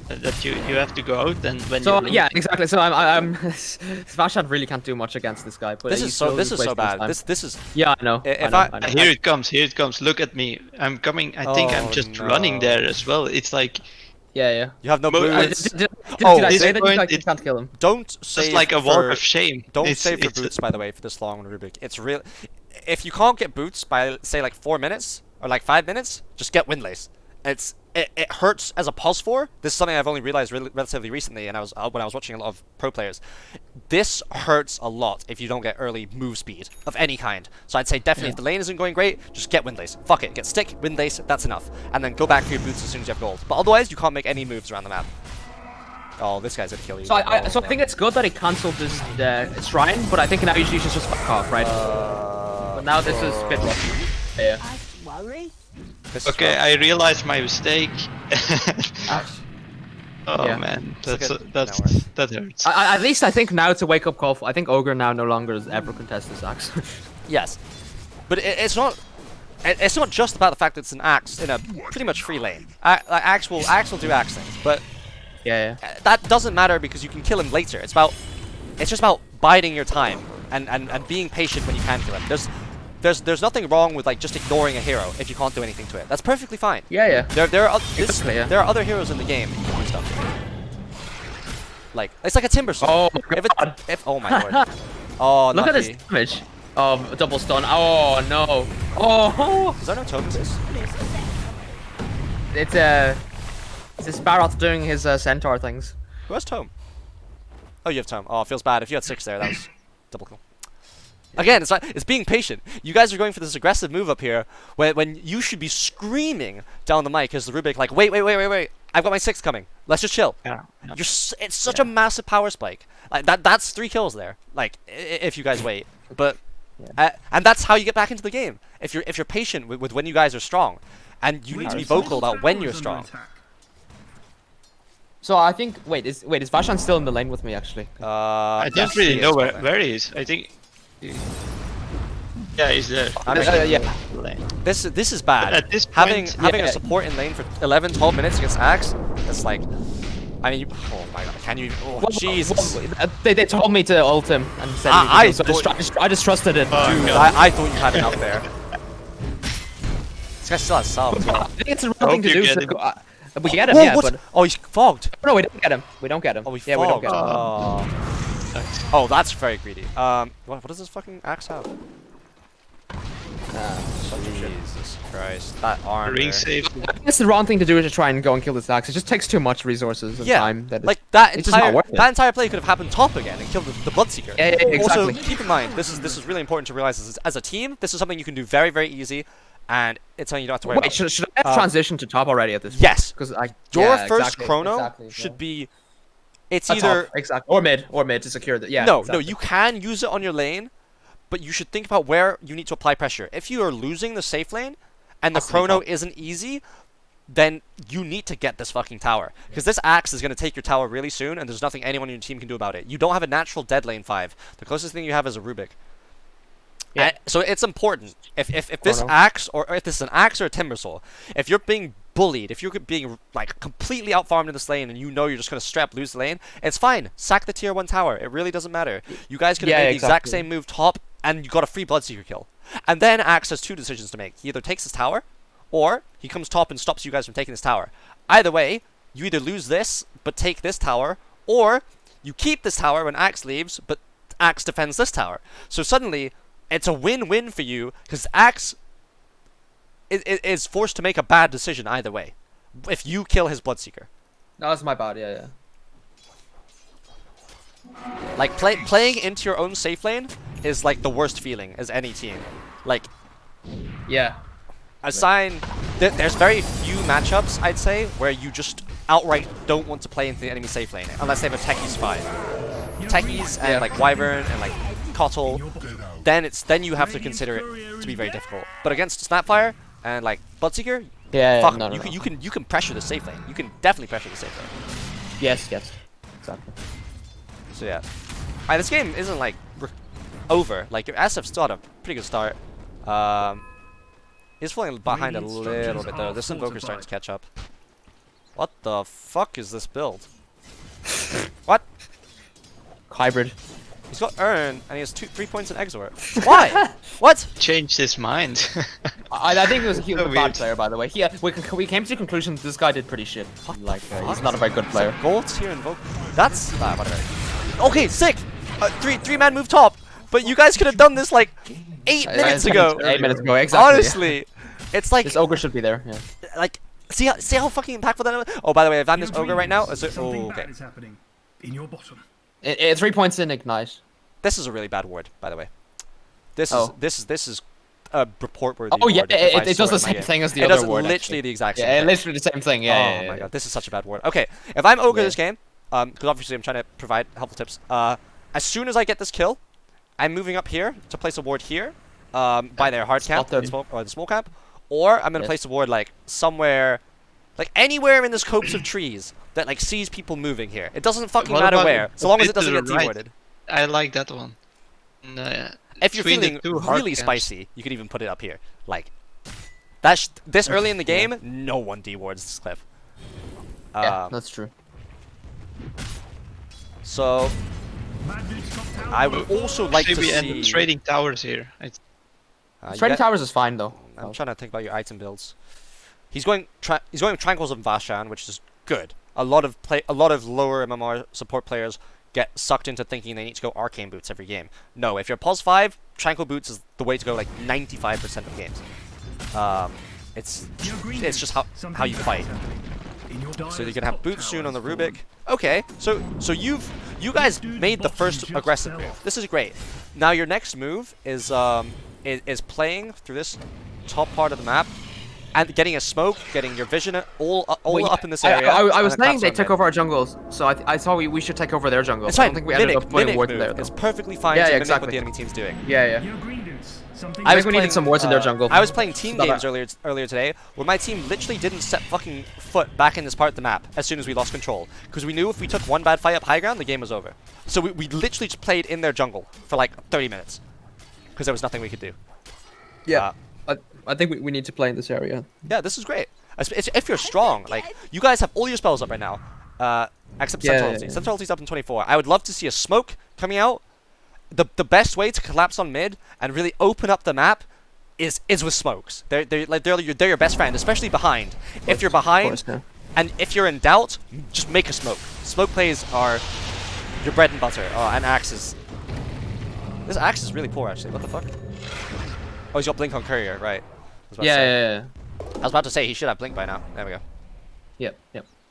that you have to go out and when So you yeah, exactly. So I'm Svashan really can't do much against this guy. But This he's is so still wasting his bad. time. This is Yeah, I know. If I know, I- I know. Here it comes. Look at me. I'm coming. I think I'm Oh, just no. running there as well. It's like Yeah. you have no Mo- I- boots. Did Oh, I this say that point, you it- can't kill him? Don't save just like a for, walk of shame. Don't It's- save for it's- boots, by the way, for this long on Rubik. It's real. If you can't get boots by say like 4 minutes or like 5 minutes, just get windlace. It hurts as a pulse 4. This is something I've only realized relatively recently, and when I was watching a lot of pro players. This hurts a lot if you don't get early move speed of any kind. So I'd say definitely if the lane isn't going great, just get windlace. Fuck it, get stick, windlace, that's enough, and then go back for your boots as soon as you have gold. But otherwise, you can't make any moves around the map. Oh, this guy's gonna kill you. So I think it's good that he cancelled this shrine, but I think now you should just fuck off, right? But now this is a bit rough. Yeah. This is Okay, rough. I realized my mistake. Oh Yeah. man, It's okay. that hurts. At least I think now it's a wake up call. I think Ogre now no longer ever contests this axe. Yes, but it's not. It's not just about the fact that it's an axe in a pretty much free lane. Axe will do axe things, but yeah. that doesn't matter because you can kill him later. It's just about biding your time and being patient when you can kill him. There's nothing wrong with like just ignoring a hero if you can't do anything to it. That's perfectly fine. Yeah. There are Exactly, yeah. there are other heroes in the game you can do stuff to. Like it's like a timber sword. Oh my god. Oh my lord. Oh, Look at lucky. this damage. Oh, double stun. Oh no. Oh. Is there no totems? It's Sparoth doing his centaur things. Who has tome? Oh, you have tome. Oh, it feels bad. If you had 6 there, that was double kill. Again, it's being patient. You guys are going for this aggressive move up here when you should be screaming down the mic as the Rubik like, wait. I've got my 6 coming. Let's just chill. Yeah. It's such a massive power spike. Like that's 3 kills there. Like if you guys wait. But and that's how you get back into the game. If you're patient with when you guys are strong, and you need to be vocal about when you're strong. So I think is Vashan still in the lane with me actually? I don't yes, really he know is, where, by the way. where he is. I think. Yeah, he's there. Yeah. This is bad. At this having point- having Yeah. a support in lane for 11, 12 minutes against Axe, it's like, I mean, oh my god, can you? Oh, Well, Jesus. They told me to ult him and said I so I just trusted it. Oh, Dude, God. I thought you had enough there. This guy still has sub as well. I think it's the I wrong thing hope to you do. get So him. we get him, Whoa, yeah, what? but Oh, he's fogged. no, we don't get him. We don't get him. Oh, we yeah, we don't fogged. get him. Oh, that's very greedy. What does this fucking axe have? Jesus Christ, that armor. Ring save. I think it's the wrong thing to do to try and go and kill this axe. It just takes too much resources and Yeah, time. like that it's just not entire worth it. that entire play could have happened top again and killed the Bloodseeker. Yeah, Also, exactly. keep in mind this is really important to realize. As a team, this is something you can do very very easy, and it's something you don't have to worry Wait, about. should I have transitioned to top already at this point? Yes, Because your first chrono should be. It's either exactly or mid to secure that. Yeah. no, exactly. you can use it on your lane, but you should think about where you need to apply pressure. If you are losing the safe lane, and the Has to be chrono top. isn't easy, then you need to get this fucking tower. Because this axe is going to take your tower really soon, and there's nothing anyone on your team can do about it. You don't have a natural dead lane 5. The closest thing you have is a Rubik. Yeah. So it's important. If this Chrono. axe, or if this is an axe or a Timbersaw, if you're being bullied, if you're being like completely outfarmed in this lane and you know you're just going to straight up lose the lane, it's fine. Sack the tier 1 tower. It really doesn't matter. You guys could have Yeah, made the exact exactly. same move top, and you got a free Bloodseeker kill. And then Axe has 2 decisions to make. He either takes his tower, or he comes top and stops you guys from taking this tower. Either way, you either lose this, but take this tower, or you keep this tower when Axe leaves, but Axe defends this tower. So suddenly, it's a win-win for you, because Axe is forced to make a bad decision either way, if you kill his Bloodseeker. No, that's my bad. Yeah. Like, playing into your own safe lane is like the worst feeling as any team. Like, Yeah. assign there's very few matchups I'd say where you just outright don't want to play into the enemy safe lane unless they have a Techies 5. Techies and Yeah. like Wyvern and like Kotl, then you have to consider it to be very difficult. But against Snapfire and like Bloodseeker, Yeah. fuck, No, no, you no. you can pressure the safe lane. You can definitely pressure the safe lane. Yes. Exactly. So yeah, this game isn't like over. Like your SF still had a pretty good start. He's falling behind a little bit though. This Invoker's starting to catch up. What the fuck is this build? What? Hybrid. He's got Urn, and he has 3 points in Exort. Why? What? Changed his mind. I think he was a weird. bad player, by the way. We came to the conclusion this guy did pretty shit. Like, he's not a very good player. Golds here invoke. That's whatever. Okay, sick. Three-man move top. But you guys could have done this like 8 minutes ago. 8 minutes ago, exactly. Honestly, it's like This ogre should be there. Yeah. like see how fucking impactful that is. Oh, by the way, if I'm this ogre right now, Something okay. bad is happening in your bottom. 3 points in ignite. This is a really bad ward, by the way. This Oh. is a report worthy. Oh yeah, ward if I it saw does the in my same game. thing as the It other does ward. literally actually. the exact same Yeah, thing. literally the same thing. Yeah. Oh my god, this is such a bad ward. Okay, if I'm ogre Yeah. this game, because obviously I'm trying to provide helpful tips. As soon as I get this kill, I'm moving up here to place a ward here, by their hard camp Spot them. or the small camp, or I'm gonna Yes. place a ward like somewhere, like anywhere in this copse of trees that like sees people moving here. It doesn't fucking What matter about where, so a long as bit it doesn't to get the right? de-warded. I like that one. If you're between the feeling two hard really camps. spicy, you could even put it up here. Like, this early in the game, no one de-wards this cliff. Yeah, that's true. So, Mad Boots top tower. I would also like to Maybe see... end up trading towers here. you Trading got- towers is fine though. I'm trying to think about your item builds. He's going Tranquils of Vashan, which is good. A lot of lower MMR support players get sucked into thinking they need to go Arcane Boots every game. No, if you're Pulse 5, Tranquil Boots is the way to go like 95% of games. Your green It's just boots. how Something you bad fight. is happening in your So you're dire's gonna have top boots soon tower on the has Rubik. fallen. Okay, so you guys made the first aggressive move. This is great. Now your next move is playing through this top part of the map and getting a smoke, getting your vision all Wait, up in this area. I was and then saying they collapse took on over our jungles, so I thought we should take over their jungle. mid. It's I fine. don't think we ended Mimic, up putting mimic wards move. there. It's Though. perfectly fine Yeah, to yeah, mimic what exactly. the enemy team's doing. Yeah. Your green boots. Something I was think we needed some wards in their jungle. I was playing team Not games bad. earlier today where my team literally didn't set fucking foot back in this part of the map as soon as we lost control. Because we knew if we took one bad fight up high ground, the game was over. So we literally just played in their jungle for like 30 minutes. Because there was nothing we could do. Yeah. I think we need to play in this area. Yeah, this is great. If you're strong, like, you guys have all your spells up right now. Except Yeah, Central yeah, Ulti. yeah. Central Ulti's up in 24. I would love to see a smoke coming out. The best way to collapse on mid and really open up the map is with smokes. They're your best friend, especially behind. If you're behind, Of course, and if you're in doubt, just make a smoke. Smoke plays are your bread and butter. Oh, and axes. This axe is really poor, actually. What the fuck? Oh, he's got blink on courier, right? I was about to say- Yeah. I was about to say he should have blink by now. There we go. Yep.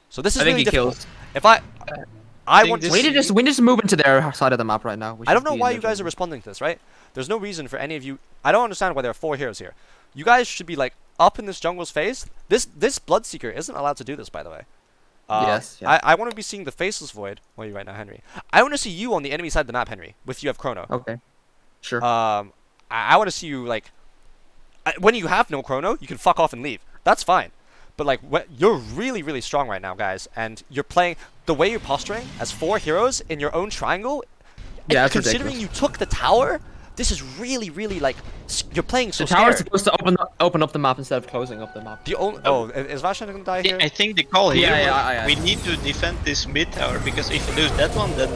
So this is I think really he difficult. kills. If I think want to this- We need to just move into their side of the map right now. I don't know why you guys are responding to this, right? There's no reason for any of you. I don't understand why there are 4 heroes here. You guys should be like up in this jungle's face. This Bloodseeker isn't allowed to do this, by the way. Yes, yeah. I want to be seeing the Faceless Void. Where are you right now, Henry? I want to see you on the enemy side of the map, Henry. With you have Chrono. Okay. Sure. I want to see you like. When you have no Chrono, you can fuck off and leave. That's fine. But like, you're really, really strong right now, guys, and you're playing the way you're posturing as 4 heroes in your own triangle. And Yeah, that's considering ridiculous. you took the tower, this is really, really like you're playing so The tower is scared. supposed to open up the map instead of closing up the map. The only is Vashan gonna die here? I think the call here Yeah, was we need to defend this mid tower because if we lose that one, then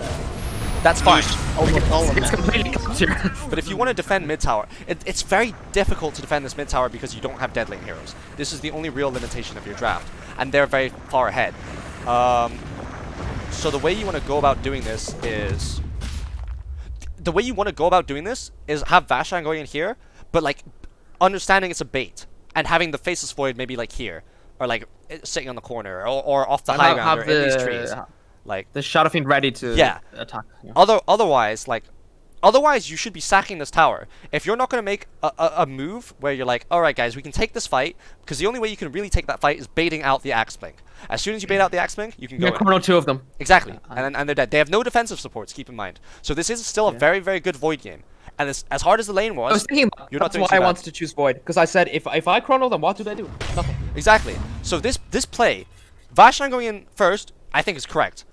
That's fine. almost all of It's them. completely clear. But if you want to defend mid tower, it's very difficult to defend this mid tower because you don't have dead lane heroes. This is the only real limitation of your draft, and they're very far ahead. So the way you want to go about doing this is have Vashan going in here, but like understanding it's a bait and having the Faceless Void maybe like here or like sitting on the corner or off the high ground or in these trees. Like The Shadow Fiend ready to Yeah. attack. Yeah. Otherwise, you should be sacking this tower. If you're not going to make a move where you're like, all right, guys, we can take this fight, because the only way you can really take that fight is baiting out the Axe Blink. As soon as you bait out the Axe Blink, you can go Yeah, in. Chrono 2 of them. Exactly, and they're dead. They have no defensive supports, keep in mind. So this is still a very, very good Void game. And as hard as the lane I was was, thinking you're not that's doing why too I bad. wanted to choose Void, because I said if I Chrono them, what do they do? Nothing. Exactly. So this play, Vashan going in first, I think is correct.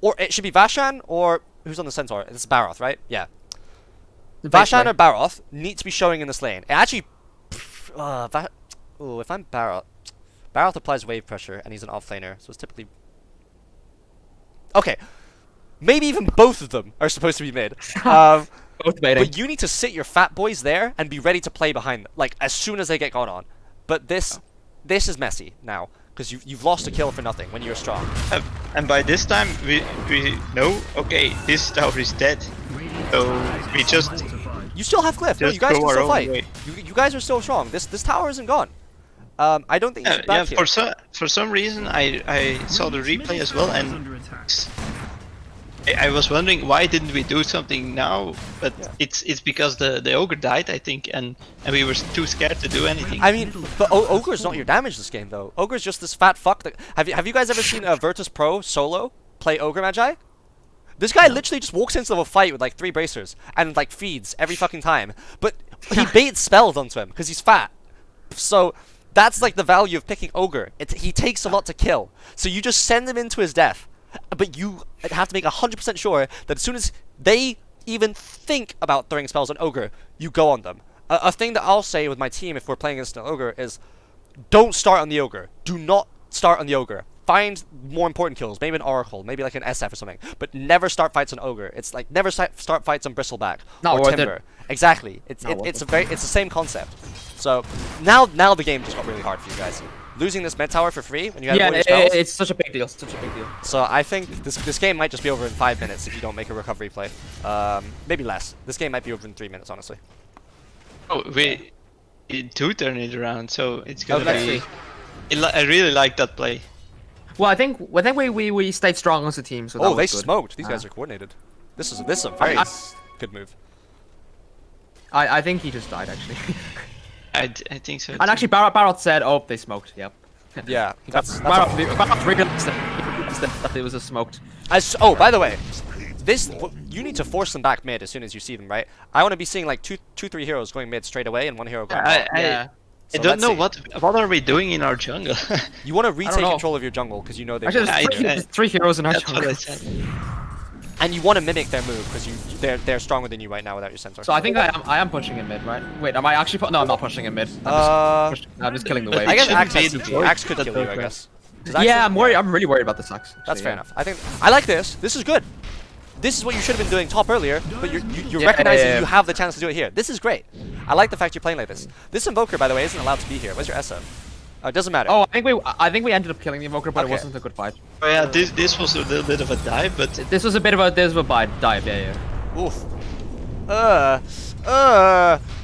Or it should be Vashan or who's on the Centaur? It's Baroth, right? Yeah. Vashan or Baroth need to be showing in this lane. It actually, if I'm Baroth, Barrel applies wave pressure, and he's an offlaner, so it's typically... Okay. Maybe even both of them are supposed to be mid. Both baiting. But you need to sit your fat boys there and be ready to play behind them, like, as soon as they get got on. But this is messy now, because you've lost a kill for nothing when you're strong. And by this time, we know, okay, this tower is dead. So we just You still have Cliff. No, Just you guys go can our still own fight. way. You guys are still strong. This tower isn't gone. I don't think you should back here. for some reason I saw the replay as well, and Under attack. I was wondering why didn't we do something now, but it's because the ogre died, I think, and we were too scared to do anything. I mean, but Ogre's not your damage this game, though. Ogre's just this fat fuck that... Have you guys ever seen Virtus Pro solo play Ogre Magi? This guy literally just walks into a fight with like 3 bracers and like feeds every fucking time. But he baits spells onto him because he's fat. So that's like the value of picking Ogre. He takes a lot to kill. So you just send him into his death. But you have to make 100% sure that as soon as they even think about throwing spells on Ogre, you go on them. A thing that I'll say with my team if we're playing against an Ogre is, don't start on the Ogre. Do not start on the Ogre. Find more important kills, maybe an Oracle, maybe like an SF or something. But never start fights on Ogre. It's like never start fights on Bristleback Not or worth Timber. it. Exactly. It's Not worth it's it. the same concept. So now the game just got really hard for you guys. Losing this mid tower for free when you have all your spells. it's such a big deal. Such a big deal. So I think this game might just be over in 5 minutes if you don't make a recovery play. Maybe less. This game might be over in 3 minutes, honestly. Oh, we do turn it around, so it's gonna let's be. see. I really like that play. Well, I think we stayed strong as a team. So that Oh, they was good. smoked. These guys are coordinated. This is a very good move. I think he just died actually. I think so. And actually, Barrett said, "Oh, they smoked." Yep. Yeah, that's Barrett realized that it was a smoked. oh, by the way, you need to force them back mid as soon as you see them, right? I want to be seeing like two, 3 heroes going mid straight away and 1 hero going top. Yeah. I So don't let's know see. what are we doing in our jungle. You want to retake know. control of your jungle because you know they. Actually, will. there's 3 heroes in our That's what jungle. I said. And you want to mimic their move because they're stronger than you right now without your centaur. So I think I am pushing in mid, right? Wait, am I actually? No, I'm not pushing in mid. I'm just killing the wave. I guess Shouldn't Axe, be has the CG. void, Axe could but kill you, I okay. guess. 'Cause Axe Yeah, is- I'm really worried about this Axe. That's actually, fair yeah. enough. I think I like this. This is good. This is what you should have been doing top earlier, but you're Yeah, recognizing yeah. you have the chance to do it here. This is great. I like the fact you're playing like this. This Invoker, by the way, isn't allowed to be here. Where's your SF? It doesn't matter. Oh, I think we ended up killing the Invoker, but Okay. it wasn't a good fight. Oh yeah, this was a little bit of a dive, but This was a bit of a dive. Yeah. Oof.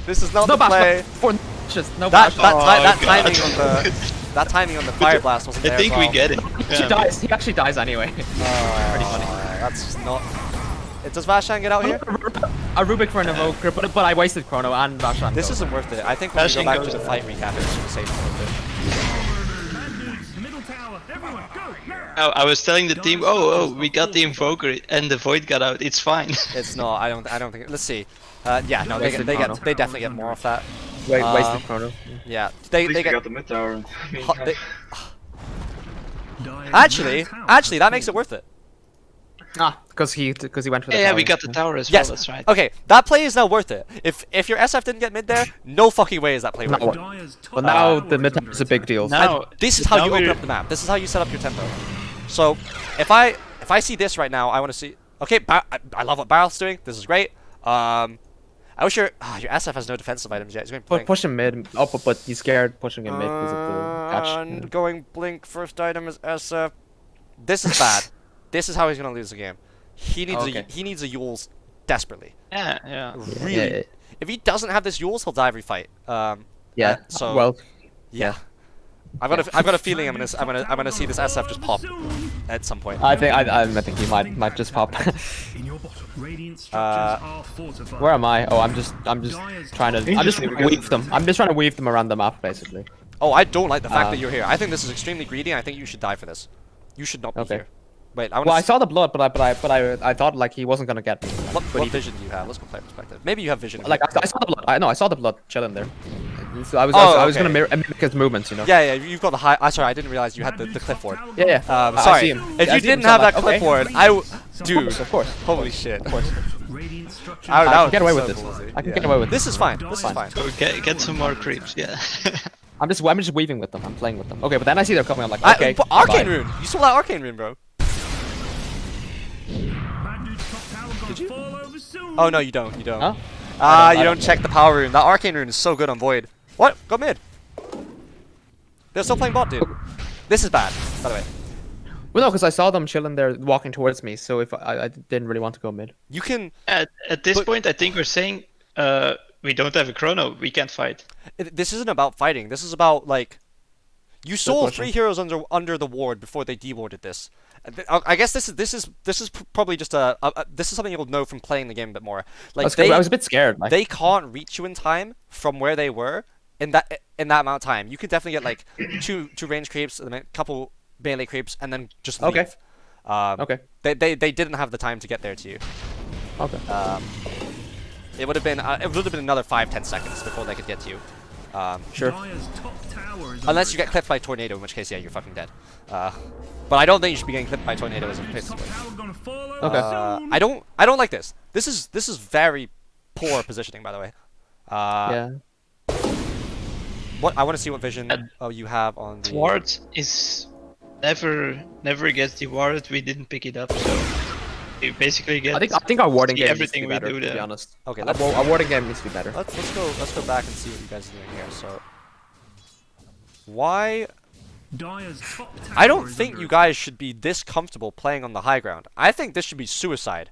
This is not No the play. bash. Just no That bash. timing on the timing on the fire blast wasn't I there. think as we well. get it. He dies. He actually dies anyway. Pretty funny. That's just not. Does Vashan get out here? A Rubik for an Invoker, but I wasted Chrono and Vashan. This isn't worth it. I think when we go Vashan back goes to the out. fight recap, it's just safe worth it. Bad news. Middle tower. Everyone, go now. Oh, I was telling the team, oh, we got the Invoker and the Void got out. It's fine. It's not. I don't think. Let's see. Yeah, no, Wasted they Chrono. definitely get more off that. Wasted Chrono. Yeah, they At least we get. got the mid tower. Actually, that makes it worth it. Because he went for the Yeah, tower. we got the tower as Yes. well. That's right. Okay, that play is now worth it. If your SF didn't get mid there, no fucking way is that play worth No. it. Dire's top But now tower the mid under is a big attack. deal. Now, This is how now you open we're- up the map. This is how you set up your tempo. So, if I see this right now, I want to see. Okay, I love what Barrel's doing. This is great. I wish your SF has no defensive items yet. He's going blink. Push him mid. Oh, but he's scared pushing him mid because of the catch. And going blink. First item is SF. This is bad. This is how he's gonna lose the game. He needs Okay. he needs a Yules desperately. Yeah. Really. Yeah. If he doesn't have this Yules, he'll die every fight. Yeah. so- well, Yeah. I've got a feeling I'm gonna see this SF just pop at some point. I think he might just pop. In your bottom. Radiant structures are fortified. Where am I? Oh, I'm just trying to weave them. I'm just trying to weave them around the map basically. Oh, I don't like the fact that Um, you're here. I think this is extremely greedy. And I think you should die for this. You should not be Okay. here. Wait, I want Well, I to. saw the blood, but I thought like he wasn't gonna get me. What but he- vision do you have? Let's go play perspective. Maybe you have vision. Like I saw the blood. I saw the blood chilling there. So I was Okay. gonna mimic his movements, you know. Yeah, you've got the high. Sorry, I didn't realize you had the clipboard. Yeah. I Sorry, see him. if I you see him, didn't so have I'm that like, okay. clipboard, dude, Of course. holy shit. Of course. Radiant structures I I would can get away so with this. ballsy. I can Yeah. get away with This this. is fine. This is fine. So get some more creeps. Yeah. I'm just weaving with them. I'm playing with them. Okay, but then I see they're coming. I'm like, okay. But Arcane bye. Rune. You saw that Arcane Rune, bro. Bad dude's top tower gonna fall over soon. Oh no, you don't. You don't. Huh? You don't check the power rune. That Arcane Rune is so good on Void. What? Go mid. They're still playing bot, dude. This is bad, by the way. Well, no, because I saw them chilling there, walking towards me. So if I didn't really want to go mid. You can. At this But- point, I think we're saying we don't have a chrono. We can't fight. This isn't about fighting. This is about like. You saw question. 3 heroes under the ward before they dewarded this. I guess this is probably just this is something you'll know from playing the game a bit more. Like I was a bit scared. Like, they can't reach you in time from where they were in that amount of time. You could definitely get like two range creeps, and then a couple melee creeps, and then just leave. Okay. Okay. They didn't have the time to get there to you. Okay. It would have been another 5-10 seconds before they could get to you. Sure. Dire's top tower is Unless under you get clipped by tornado, in which case, yeah, you're fucking dead. But I don't think you should be getting clipped by tornado as a attack. pistol. Top tower gonna fall over Okay. soon. I don't like this. This is very poor positioning, by the way. Yeah. What I want to see what vision you have on the Ward is never gets the ward. We didn't pick it up, so we basically get. I think our warding see game everything needs to be we better. do To be there. honest. Okay, Our warding game needs to be better. let's go back and see what you guys are doing here. So why Dire's top tower I don't is think under you guys should be this comfortable playing on the high ground. I think this should be suicide.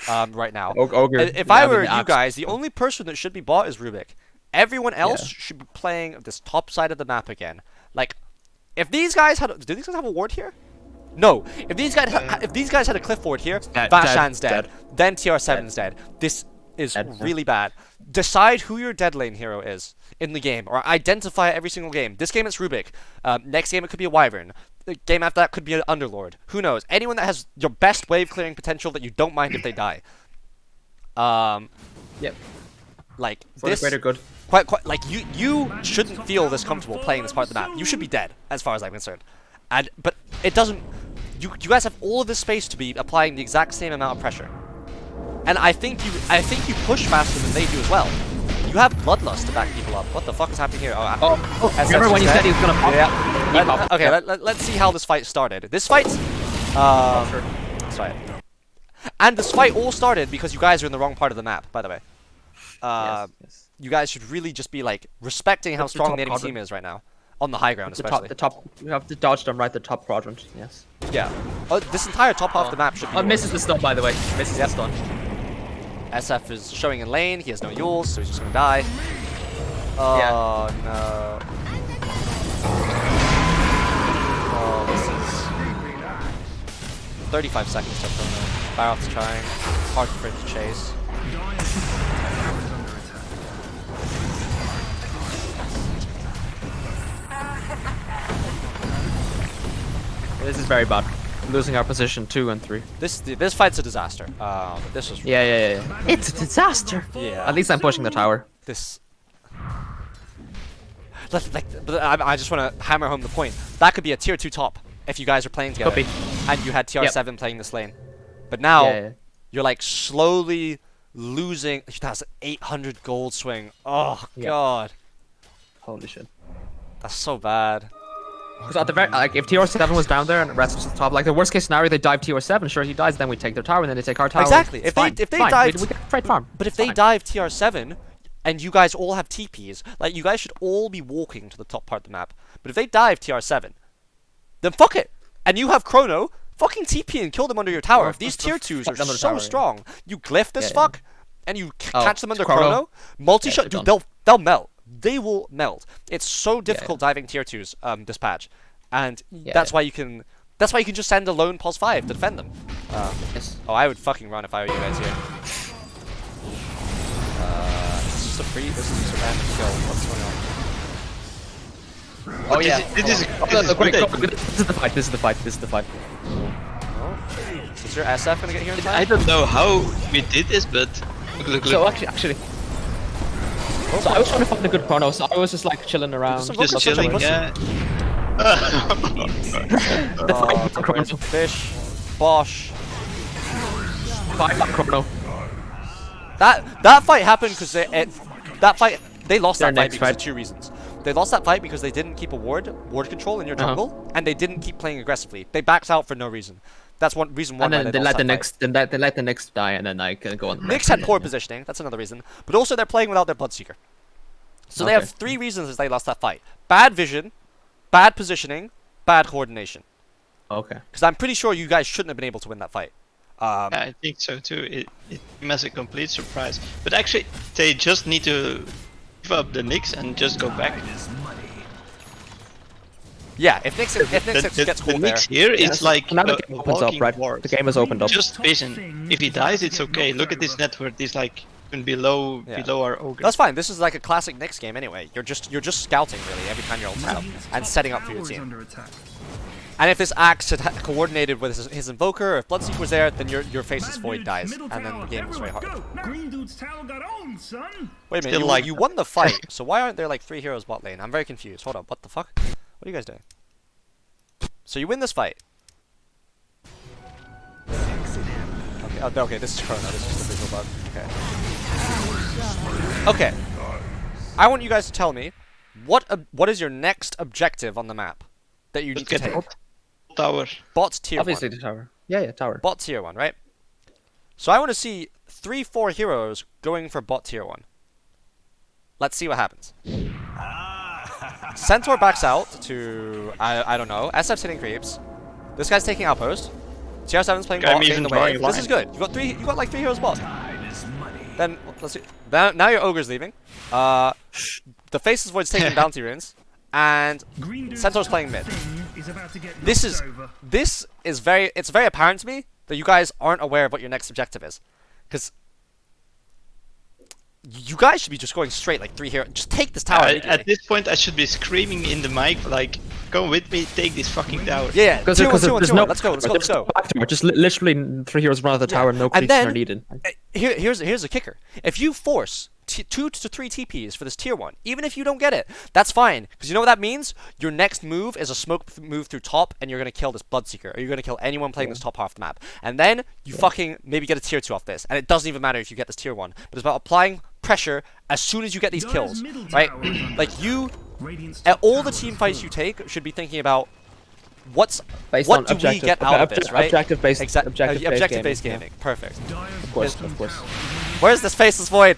Right now. Ogre. If I having were the you axe. guys, the only person that should be bought is Rubik. Everyone else Yeah. should be playing this top side of the map again. Like, if these guys had, do these guys have a ward here? No. If these guys had a cliff ward here, Dead, Vashan's dead, dead. Then TR7's dead. This is Dead. really bad. Decide who your dead lane hero is in the game, or identify it every single game. This game it's Rubik. Next game it could be a Wyvern. The game after that could be an Underlord. Who knows? Anyone that has your best wave clearing potential that you don't mind if they die. Yep. Like For this, the greater good. quite like you shouldn't feel this comfortable playing this part of the map. You should be dead, as far as I'm concerned. But it doesn't. You guys have all of this space to be applying the exact same amount of pressure, and I think you push faster than they do as well. You have Bloodlust to back people up. What the fuck is happening here? SS Remember when is you said dead. he was gonna pop? Yeah. He popped. Okay, Yeah. let's see how this fight started. This fight's sorry. And this fight all started because you guys are in the wrong part of the map, by the way. Yes. You guys should really just be like respecting how The strong top the enemy quadrant. team is right now, on the high ground especially. The top. You have to dodge them right. The top quadrant. Yes. Yeah. This entire top half of the map should be. Oh, yours. misses the stun by the way. Misses the stun. SF is showing in lane. He has no Yules, so he's just gonna die. Oh no. Oh, this is 35 seconds till Chrono. Baroth's trying. Hard for him to chase. Dire's top tower is under attack. This is very bad. Losing our position 2 and 3. This fight's a disaster. This was Yeah. It's a disaster. Yeah. At least I'm pushing the tower. this. But I just want to hammer home the point. That could be a tier 2 top if you guys are playing together, Could be. and you had TR7 playing this lane. But now Yeah. you're like slowly losing. That's an 800 gold swing. Oh Yeah. god, Holy shit. that's so bad. Because at the very if TR7 was down there and the rest was at the top, like the worst case scenario, they dive TR7. Sure, he dies, then we take their tower, and then they take our tower. Exactly. It's If they- fine. if they Fine. dived- we get straight farm. But if It's they fine. dive TR7, and you guys all have TPs, like you guys should all be walking to the top part of the map. But if they dive TR7, then fuck it. And you have Chrono, fucking TP and kill them under your tower. Or If these fuck tier them 2s are under the so tower, yeah. strong, you glyph this Yeah. fuck, and you catch them under Chrono. Chrono, multi-shot, Yeah, dude, they're they'll melt. They will melt. It's so difficult diving tier 2s this patch. And that's why you can just send a lone pulse 5 to defend them. Yes. Oh, I would fucking run if I were you guys here. This is just a random kill. What's going on? Oh yeah. This is Quick, good. this is the fight. This is the fight. Oh. Is your SF gonna get here in time? I don't know how we did this, but look. So actually. So I was trying to find a good chrono, so I was just like chilling around. some Just Focus on chilling, pussy. yeah. The Oh, fight the chrono. fish. Bosh. Fight chrono. That fight happened because they lost Their that fight next because of fight. 2 reasons. They lost that fight because they didn't keep a ward control in your jungle, and they didn't keep playing aggressively. They backed out for no reason. That's one reason. And then they let the next, they let the next die, and then I can go on. Nyx had poor positioning. That's another reason. But also they're playing without their Bloodseeker. So they have 3 reasons they lost that fight: bad vision, bad positioning, bad coordination. Okay. Because I'm pretty sure you guys shouldn't have been able to win that fight. Yeah, I think so too. It came as a complete surprise. But actually, they just need to give up the Nyx and just go back. Yeah, if Nyx gets cool the there. Nyx here, it's like now the a game opens up, walking right? ward. The game has opened up. Just vision. If he dies, it's okay. Look at this net worth. It's like even below our ogre. That's fine. This is like a classic Nyx game anyway. You're just scouting really every time you're on top and setting up for your team. And if this Axe had coordinated with his Invoker, or if Bloodseeker was there, then your Faceless Void dies, and then the game is very hard. Green dude's tower got owned, son. Wait a minute, you won the fight, so why aren't there like 3 heroes bot lane? I'm very confused. Hold up, what the fuck? What are you guys doing? So you win this fight. Okay, okay, this is Chrono. This is just a visual bug. Okay. Okay. I want you guys to tell me what is your next objective on the map that you need to take. Tower. Bot tier 1. Obviously the tower. Yeah, tower. Bot tier 1, right? So I want to see 3-4 heroes going for bot tier 1. Let's see what happens. Centaur backs out to I don't know. SF's hitting creeps. This guy's taking outpost. CR7's playing bot, getting the wave. This is good. You got like 3 heroes bot. Then let's see. Now your ogre's leaving. The Faceless Void's taking bounty runes, and Centaur's playing mid. This is very apparent to me that you guys aren't aware of what your next objective is, because you guys should be just going straight like 3 heroes. Just take this tower. At this point, I should be screaming in the mic like, "Come with me, take this fucking tower." Yeah, because there's no. Let's go. Just literally 3 heroes in front of the tower. No creeps are needed. Here's a kicker. If you force 2 to 3 TPs for this tier 1, even if you don't get it, that's fine. Because you know what that means? Your next move is a smoke move through top, and you're going to kill this Bloodseeker. Or you're going to kill anyone playing this top half of the map. And then you fucking maybe get a tier 2 off this. And it doesn't even matter if you get this tier 1. But it's about applying pressure as soon as you get these kills. Right? Like at all the team fights you take should be thinking about what do we get out of this, right? Objective-based gaming. Perfect. Of course. Where's this Faceless Void?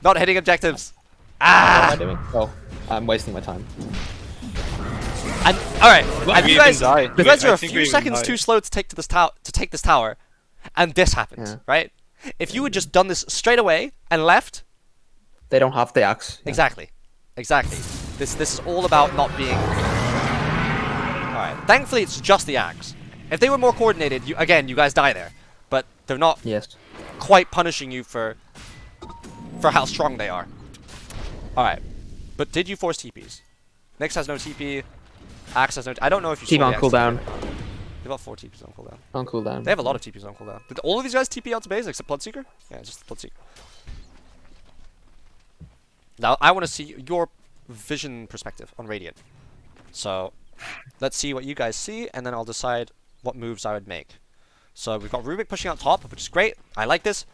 Not hitting objectives. What am I doing? Oh, I'm wasting my time. And alright, and you guys are a few seconds too slow to take this tower, and this happens, right? If you had just done this straight away and left, they don't have the axe. Exactly. This is all about not being. Alright, thankfully it's just the axe. If they were more coordinated, you guys die there, but they're not. Yes. Quite punishing you for how strong they are. Alright. But did you force TPs? Nyx has no TP. Axe has no I don't know if you TP on cooldown. They've got 4 TPs on cooldown. On cooldown. They have a lot of TPs on cooldown. Did all of these guys TP out to base except Bloodseeker? Yeah, just Bloodseeker. Now I want to see your vision perspective on Radiant. So let's see what you guys see, and then I'll decide what moves I would make. So we've got Rubik pushing out top, which is great. I like this.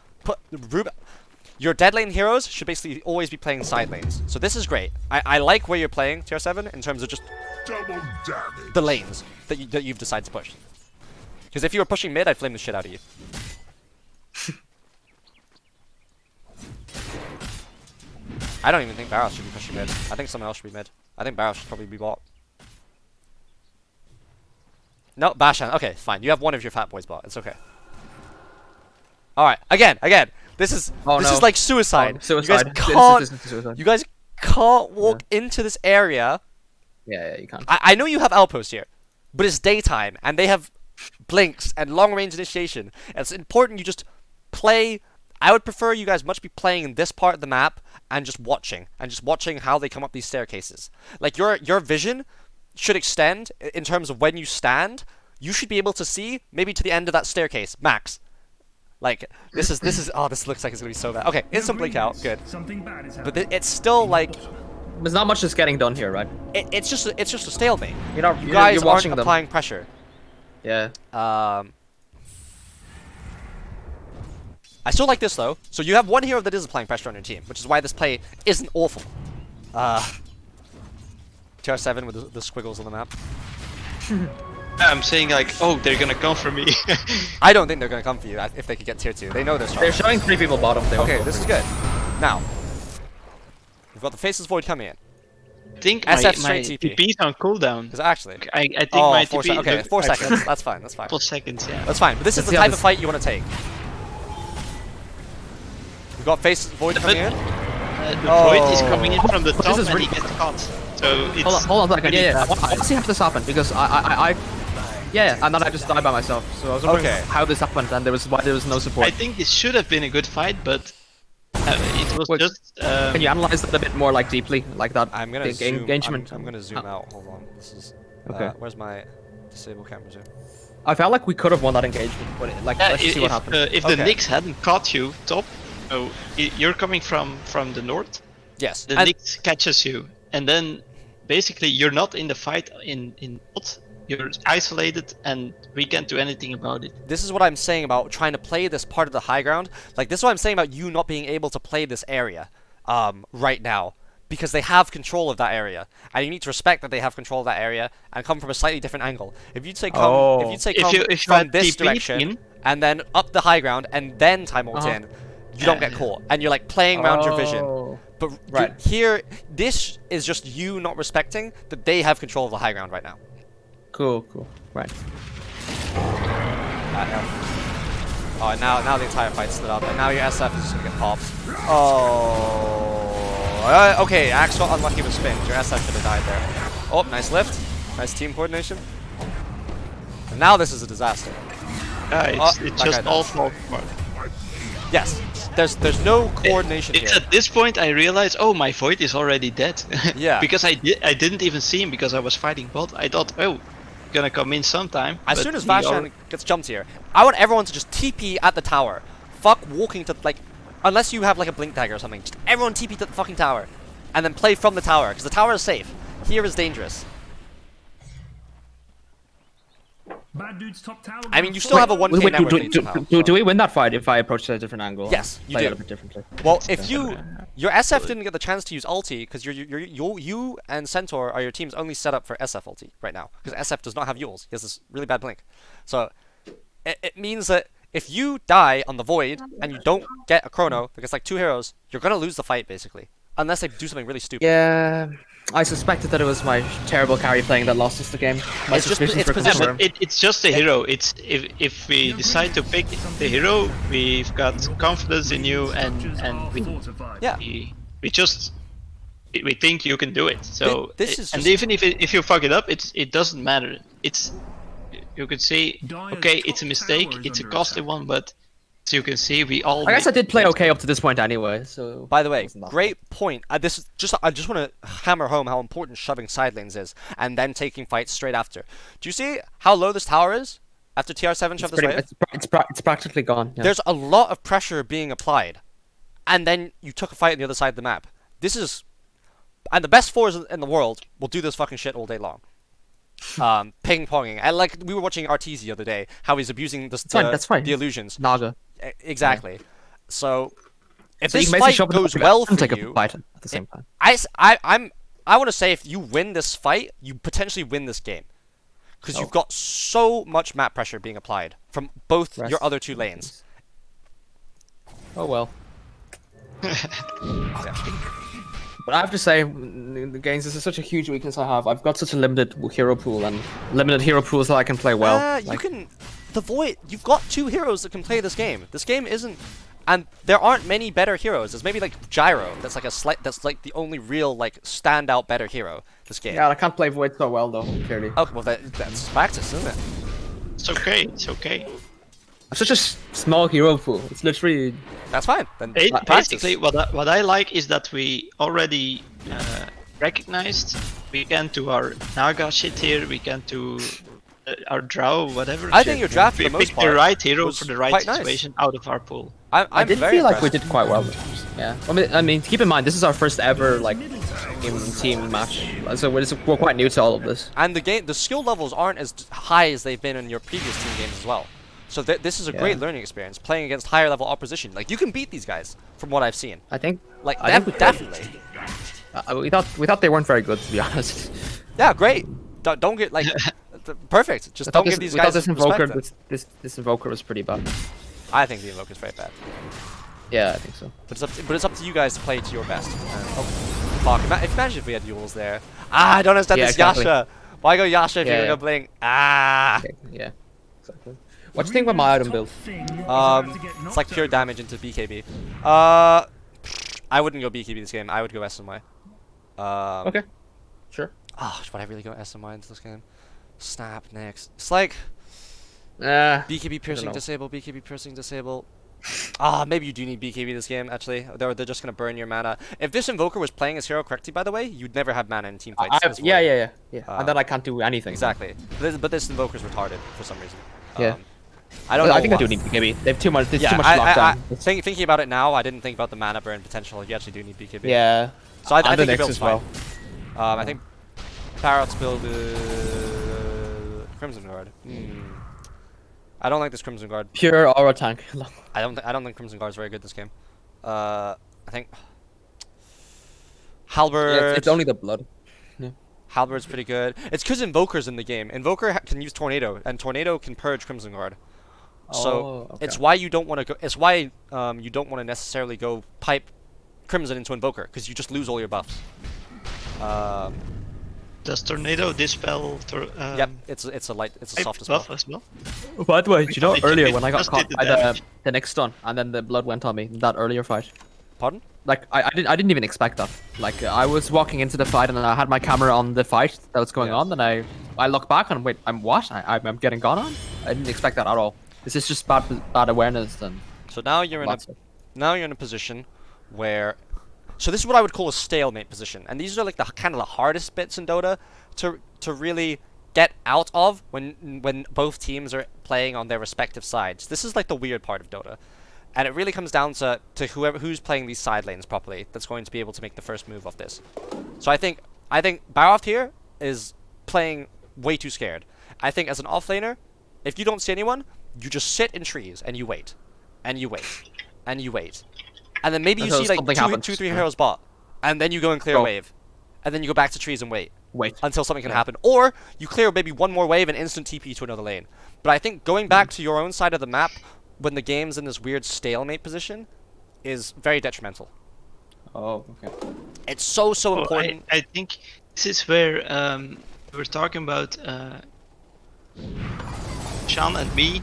Your dead lane heroes should basically always be playing side lanes. So this is great. I like where you're playing tier 7 in terms of just the lanes that you've decided to push. Because if you were pushing mid, I'd flame the shit out of you. I don't even think Barrows should be pushing mid. I think someone else should be mid. I think Barrows should probably be bot. No, Bashan. Okay, fine. You have one of your fat boys bot. It's okay. Alright, again. This is like suicide. Suicide. You guys can't walk into this area. Yeah, you can't. I know you have outposts here, but it's daytime, and they have blinks and long-range initiation. And it's important you just play. I would prefer you guys much be playing in this part of the map and just watching how they come up these staircases. Like your vision should extend in terms of when you stand. You should be able to see maybe to the end of that staircase, max. Like this is oh, this looks like it's gonna be so bad. Okay, instant blink out, good. But it's still like there's not much that's getting done here, right? It's just a stalemate. You guys aren't applying pressure. Yeah. I still like this though. So you have one hero that is applying pressure on your team, which is why this play isn't awful. TR7 with the squiggles on the map. I'm saying like, oh, they're gonna come for me. I don't think they're gonna come for you if they could get tier 2. They know they're strong. They're showing 3 people bottom. They Okay, this is good. Now, we've got the Faceless Void coming in. I think SF my straight TP. TP's on cooldown. Is it actually? I think Oh, my 4 TP. okay, 4 seconds. That's fine. That's fine. Couple seconds, yeah. That's fine. But this is Let's the see how type of this- fight you want to take. We've got Faceless Void coming in. The Void is coming in from the This top is and really- he gets caught. So it's Hold on a second. really Yeah. bad. I want to see how this happened because yeah, and then I just died by myself. So I was wondering Okay. how this happened and why there was no I support. think this should have been a good fight, but it was Wait, just. Can you analyze that a bit more like deeply, like that? I'm gonna big zoom. engagement. I'm gonna zoom out. Hold on. This is. Okay. Where's my disable camera zoom? I felt like we could have won that engagement, but let's just see what happens. If Okay. the Nyx hadn't caught you top, so you're coming from the north, Yes. the and- Nyx catches you, and then basically you're not in the fight in bot. You're isolated, and we can't do anything about it. This is what I'm saying about trying to play this part of the high ground. Like, this is what I'm saying about you not being able to play this area right now. Because they have control of that area. And you need to respect that they have control of that area and come from a slightly different angle. If you'd say come, if you from had this TP'd direction, in- and then up the high ground, and then time ult in, you don't get caught. And you're, like, playing around your vision. Oh. But Right. here, this is just you not respecting that they have control of the high ground right now. Cool. Right. Oh, and now the entire fight stood up, and now your SF is just gonna get popped. Oh, okay, Axe got unlucky with spin. Your SF should have died there. Oh, nice lift, nice team coordination. And now this is a disaster. It's that just guy all dies. fault apart. Yes, there's no coordination It's here. at this point I realized, oh, my Void is already dead. Yeah. Because I didn't even see him because I was fighting bot. I thought, oh, gonna come in sometime. As but soon as he Vashan gets jumped here, I want everyone to just TP at the tower. Fuck walking to, like, unless you have like a blink dagger or something, just everyone TP to the fucking tower. And then play from the tower, because the tower is safe. Here is dangerous. Bad dude's top tower. I mean, you still have a 1k Wait, network lead somehow, so- do we win that fight if I approach it at a different angle? Yes, you Play do. it a bit differently. Well, if your SF didn't get the chance to use ulti, because you and Centaur are your team's only set up for SF ulti right now, because SF does not have Yules. He has this really bad blink. So it means that if you die on the Void and you don't get a chrono, because like 2 heroes, you're gonna lose the fight basically, unless they do something really stupid. Yeah, I suspected that it was my terrible carry playing that lost us the game. My It's just- suspicions it's were position. Yeah, confirmed. but it's just a hero. It's if we decide to pick the hero, we've got confidence in you, and fortified. Yeah. we just we think you can do it. So This is and just- even if you fuck it up, it doesn't matter. It's you could say, okay, it's a mistake, it's a costly one, but as you can see, we all. I guess I make did play mistakes. okay up to this point anyway. So. By the way, wasn't that great point. I just want to hammer home how important shoving side lanes is, and then taking fights straight after. Do you see how low this tower is after TR7 shoved this Pretty, wave? it's practically gone. Yeah. There's a lot of pressure being applied, and then you took a fight on the other side of the map. This is, and the best 4s in the world will do this fucking shit all day long. Ping ponging, and like we were watching RTZ the other day, how he's abusing that's fine. the illusions. Naga. Exactly. So if So you this can basically fight shove it goes up well and for take you, a fight at the same time. I want to say if you win this fight, you potentially win this game. Because you've got so much map pressure being applied from both Rest your other 2 lanes. Oh well. But I have to say, the games, this is such a huge weakness I have. I've got such a limited hero pool and limited hero pools that I can play well. You can... The Void... You've got 2 heroes that can play this game. This game isn't... And there aren't many better heroes. There's maybe like Gyro. That's like that's like the only real like standout better hero this game. Yeah, I can't play Void so well though, clearly. Oh, well that's practice, isn't it? It's okay. It's okay. Such a small hero pool. It's literally... That's fine. Then practice. Basically, what I like is that we already recognized we can do our Naga shit here. We can do our Drow, whatever. I shit. think your draft for we the most picked part the right hero was for the right quite nice. situation out of our pool. I did very feel like we impressed. did quite well. Yeah. I mean, keep in mind, this is our first ever like team match, so we're quite new to all of this. And the skill levels aren't as high as they've been in your previous team games as well. So this is a great Yeah. learning experience, playing against higher level opposition. Like, you can beat these guys, from what I've seen. I think. Like, I think we definitely. we thought they weren't very good, to be honest. Yeah, great. Don't get like perfect. Just don't give these guys this respect invoker. then. This invoker was pretty bad. I think the invoke is very bad. Yeah, I think so. But it's up to you guys to play to your best. Fuck, imagine if we had duels there. I don't understand this exactly. Yasha. Why go Yasha if you're Yeah. gonna blink? Ah. Okay, yeah, exactly. What do you think about my item build? It's like pure damage into BKB. I wouldn't go BKB this game. I would go SMY. Okay, sure. Oh, would I really go SMY into this game? Snap next. It's like BKB piercing know. disable, BKB piercing disable. Ah, maybe you do need BKB this game, actually. They're just gonna burn your mana. If this Invoker was playing his hero correctly, by the way, you'd never have mana in team fights. Yeah. And then I can't do anything. Exactly. But this Invoker's retarded for some reason. Yeah. I don't know. I think I do why. need BKB. They have too much. There's Yeah, too much lockdown. thinking about it now, I didn't think about the mana burn potential. You actually do need BKB. Yeah. So I And think the your next build's as well. fine. I think Parrot's build Crimson Guard. I don't like this Crimson Guard. Pure aura tank. I don't think Crimson Guard is very good this game. I think Halberd. Yeah, it's only the blood. Halberd's pretty good. It's because Invoker's in the game. Invoker can use Tornado, and Tornado can purge Crimson Guard. So okay. it's why you don't want to go. It's why you don't want to necessarily go pipe Crimson into Invoker, because you just lose all your buffs. Does Tornado dispel? Yep, it's a soft as well. buff as well. By the way, do you know It earlier when I got just caught did the by damage. the next stun and then the blood went on me in that earlier fight? Pardon? Like I didn't even expect that. Like I was walking into the fight and I had my camera on the fight that was going Yeah. on, and I look back and wait, I'm what? I'm getting gone on? I didn't expect that at all. This is just bad awareness and So now you're in lots of. a position where, so this is what I would call a stalemate position, and these are like the kind of the hardest bits in Dota to really get out of when both teams are playing on their respective sides. This is like the weird part of Dota, and it really comes down to who's playing these side lanes properly that's going to be able to make the first move of this. So I think Baroft here is playing way too scared. I think as an offlaner, if you don't see anyone, you just sit in trees and you wait, and you wait, and you wait, and then maybe you Until see like something two, happens. 3 heroes bot, and then you go and clear a Go. wave, and then you go back to trees and wait Wait. until something can happen, or you clear maybe one more wave and instant TP to another lane. But I think going back to your own side of the map when the game's in this weird stalemate position is very detrimental. Oh, okay. It's so Well, important. I think this is where we're talking about Sean and me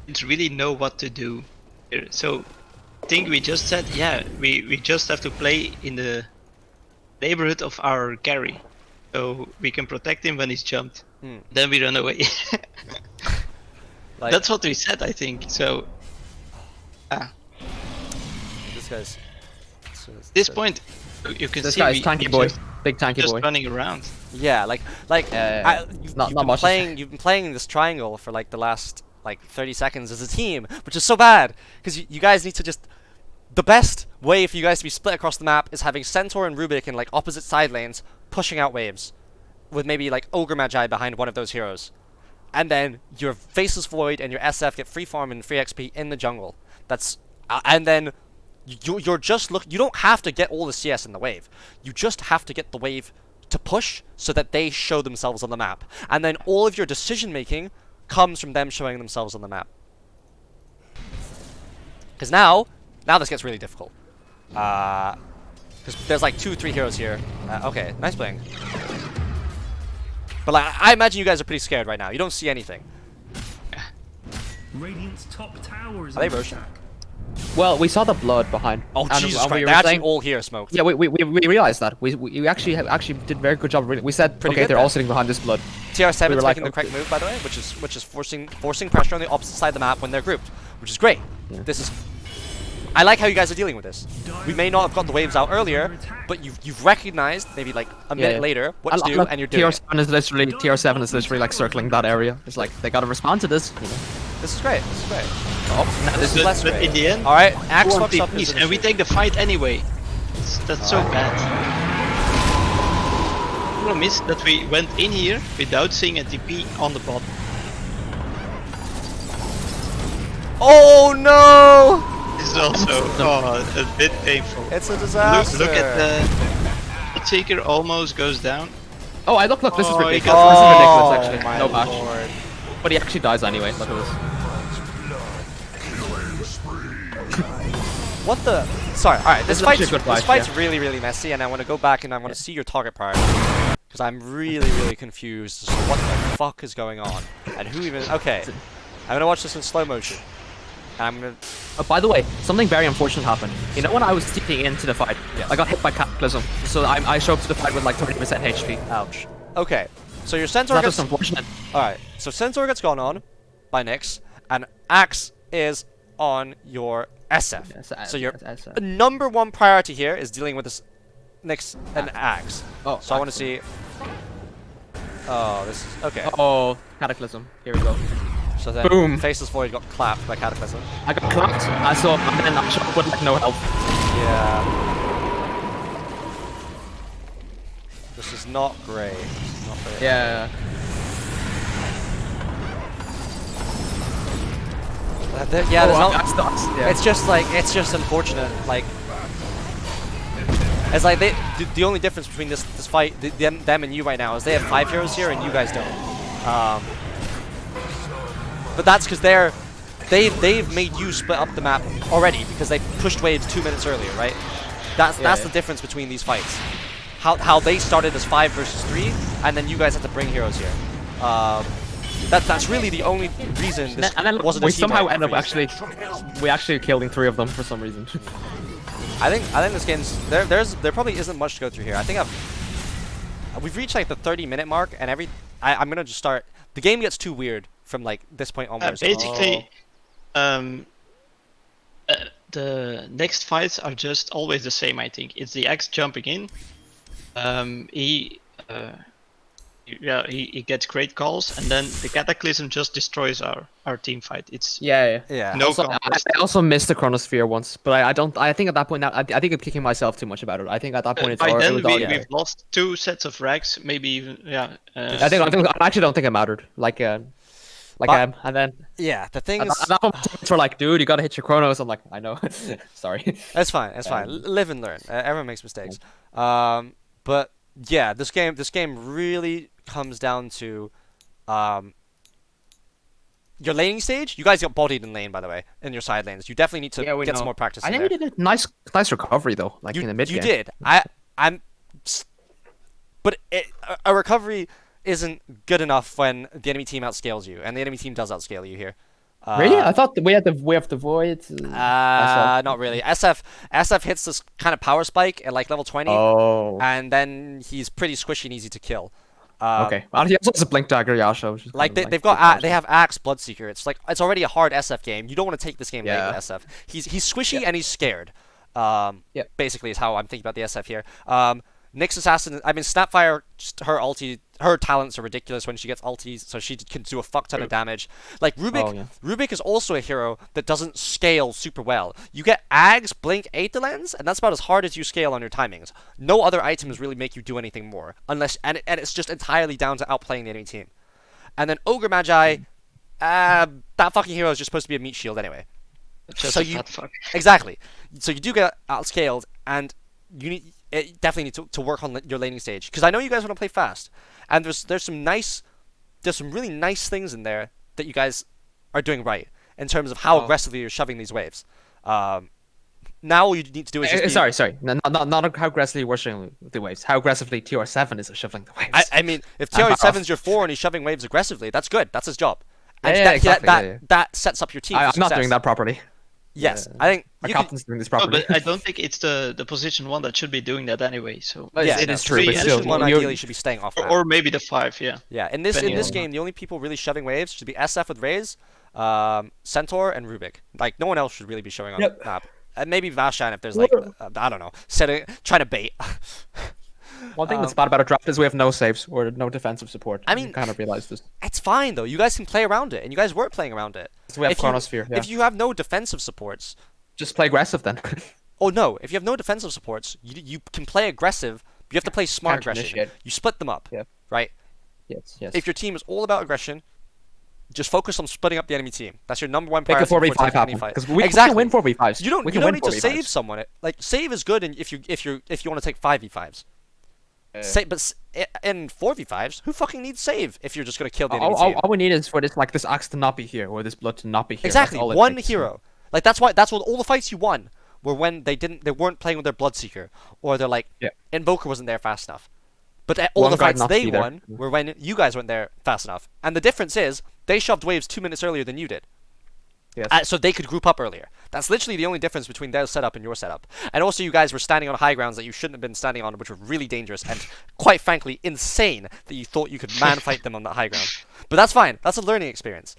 didn't really know what to do here. So I think we just said, yeah, we just have to play in the neighborhood of our carry. So we can protect him when he's jumped. Then we run away. Like, That's what we said, I think. So this guy's. this point, you can This see guy's we tanky boy, just, big tanky just boy. running around. Yeah, like you've not been much. playing. You've been playing this triangle for like the last like 30 seconds as a team, which is so bad because you guys need to just. The best way for you guys to be split across the map is having Centaur and Rubik in like opposite side lanes pushing out waves, with maybe like Ogre Magi behind one of those heroes, and then your Faceless Void and your SF get free farm and free XP in the jungle. That's and then you're just you don't have to get all the CS in the wave. You just have to get the wave to push so that they show themselves on the map, and then all of your decision making comes from them showing themselves on the map. Because now this gets really difficult. Because there's like 2-3 heroes here. Okay, nice playing. But like, I imagine you guys are pretty scared right now. You don't see anything. Radiant's top tower is Are they under Roshan? attack. Well, we saw the blood behind. Oh and- Jesus and Christ! we They're were actually saying- all here smoked. Yeah, we realized that. We actually did a very good job. We said, Pretty okay, good they're then. all sitting behind this blood. TR7 We is were like, making the correct okay. move, by the way, which is forcing pressure on the opposite side of the map when they're grouped, which is great. Yeah. This is. I like how you guys are dealing with this. We may not have got the waves out earlier, but you've recognized maybe like a minute yeah. later what to do, Look, and you're doing it. TR7 is literally like circling that area. It's like they gotta respond to this. You know? This is great. This is great. Oh, now this is less But great. in the end, All right, Axe one fucks up TPs, his and we initiative. take the fight anyway. That's so bad. The problem is that we went in here without seeing a TP on the bot. Oh no! This is also a bit painful. It's a disaster. Look at the Seeker almost goes down. Oh, look, this is Oh, he ridiculous. got- This is ridiculous, Oh, actually. my No bash. lord. But he actually dies anyway. Look at this. What the? Sorry. All right. This This is actually fight's a good fight, fight's yeah. really really messy, and I want to go back and I want to see your target priority because I'm really confused as to what the fuck is going on and who even. Okay, I'm gonna watch this in slow motion. I'm gonna. By the way, something very unfortunate happened. You know when I was TPing into the fight, Yes. I got hit by Cataclysm. So I showed up to the fight with like 30% HP. Ouch. Okay. So your Centaur That gets. was unfortunate. All right. So Centaur gets gone on by Nyx, and Axe is on your SF. Yes, So your SF. number one priority here is dealing with this Nyx and Axe. Oh, So I want to see. Oh, this is okay. Oh, Cataclysm. Here we go. So then Boom. Faceless Void got clapped by Cataclysm. I got clapped. I saw, and then I showed up with like no health. Yeah. This is not great. This is not great. Yeah. Yeah, there's Oh, not, yeah. it's just unfortunate. Like, it's like the only difference between this fight, them and you right now, is they have 5 heroes here and you guys don't. But that's because they've made you split up the map already because they pushed waves 2 minutes earlier, right? That's the difference between these fights. How they started as 5 versus 3, and then you guys had to bring heroes here. That's really the only reason this and then wasn't. we a team somehow fight end up for you. actually killing 3 of them for some reason. I think this game's there probably isn't much to go through here. I think we've reached like the 30-minute mark, and I'm gonna just start. The game gets too weird from like this point onwards. Basically, the next fights are just always the same. I think it's the X jumping in. He gets great calls, and then the Cataclysm just destroys our team fight. It's Yeah. Yeah. no Also, combat. I also missed the Chronosphere once, but I think at that point now, I think I'm kicking myself too much about it. I think at that point it's By already. then already- we've lost 2 sets of racks, maybe even I actually don't think it mattered. And then Yeah, the thing at is, that point, teammates were like, "Dude, you gotta hit your chronos." I'm like, "I know." Sorry. that's fine. That's fine. Live and learn. Everyone makes mistakes. But yeah, this game really comes down to your laning stage. You guys got bodied in lane, by the way, in your side lanes. You definitely need to get some more practice. I in think there. we did a nice recovery though, like in the mid You game. did. But a recovery isn't good enough when the enemy team outscales you, and the enemy team does outscale you here. Really? I thought we had the void. Not really. SF hits this kind of power spike at like level 20, Oh. and then he's pretty squishy and easy to kill. Okay. Well, he also has a blink dagger Yasha. Which is Like kind of they have Axe Bloodseeker. It's already a hard SF game. You don't want to take this game late with SF. He's squishy and he's scared. Basically is how I'm thinking about the SF here. Nyx Assassin, I mean Snapfire, just her talents are ridiculous when she gets ultis, so she can do a fuck ton of damage. Like Rubik is also a hero that doesn't scale super well. You get Ags, Blink, Aethelens, and that's about as hard as you scale on your timings. No other items really make you do anything more, unless and it's just entirely down to outplaying the enemy team. And then Ogre Magi, that fucking hero is just supposed to be a meat shield anyway. Just So a you- fat fuck. Exactly. So you do get outscaled, and you definitely need to work on your laning stage, because I know you guys want to play fast, and there's some really nice things in there that you guys are doing right in terms of how aggressively you're shoving these waves. Now all you need to do is just sorry. Not how aggressively we're shoving the waves. How aggressively TR7 is shoveling the waves. I mean, if TR7's your 4 and he's shoving waves aggressively, that's good. That's his job. And Exactly. that sets up your team for I'm not success. doing that properly. Yes, I think My you can, captain's doing this No, properly. but I don't think it's the position 1 that should be doing that anyway. So yeah, it no, is true, but position still, one you- ideally should be staying off map. or maybe the 5, yeah. Yeah, in this Depending on- game, the only people really shoving waves should be SF with Raze, Centaur, and Rubik. Like, no one else should really be showing on the map. And maybe Vashan if there's like, I don't know, trying to bait. One thing that's bad about a draft is we have no saves or no defensive support. I mean- you kind of realize this. It's fine though. You guys can play around it, and you guys were playing around it. So we have If you- Chronosphere. Yeah. If you have no defensive supports, Just play aggressive then. oh no, if you have no defensive supports, you can play aggressive. But you have to play smart aggression. Counter-initiate. You split them up, Yeah. right? yes. If your team is all about aggression, just focus on splitting up the enemy team. That's your number one Make a priority. 4v5 before taking any happen. fight. Because we Exactly. can win 4v5s. You don't We need can win to 4v5s. save someone. Like save is good, and if you want to take 5v5s. In 4v5s, who fucking needs save if you're just gonna kill the enemy all, team? all we need is for this this axe to not be here, or this blood to not be here. Exactly, That's all it one takes. hero. Like that's what all the fights you won were when they weren't playing with their Bloodseeker, or they're like Invoker wasn't there fast enough. But all One the guy fights not they either. won were when you guys weren't there fast enough. And the difference is they shoved waves 2 minutes earlier than you did. Yes. So they could group up earlier. That's literally the only difference between their setup and your setup. And also, you guys were standing on high grounds that you shouldn't have been standing on, which were really dangerous and, quite frankly, insane that you thought you could man fight them on that high ground. But that's fine. That's a learning experience.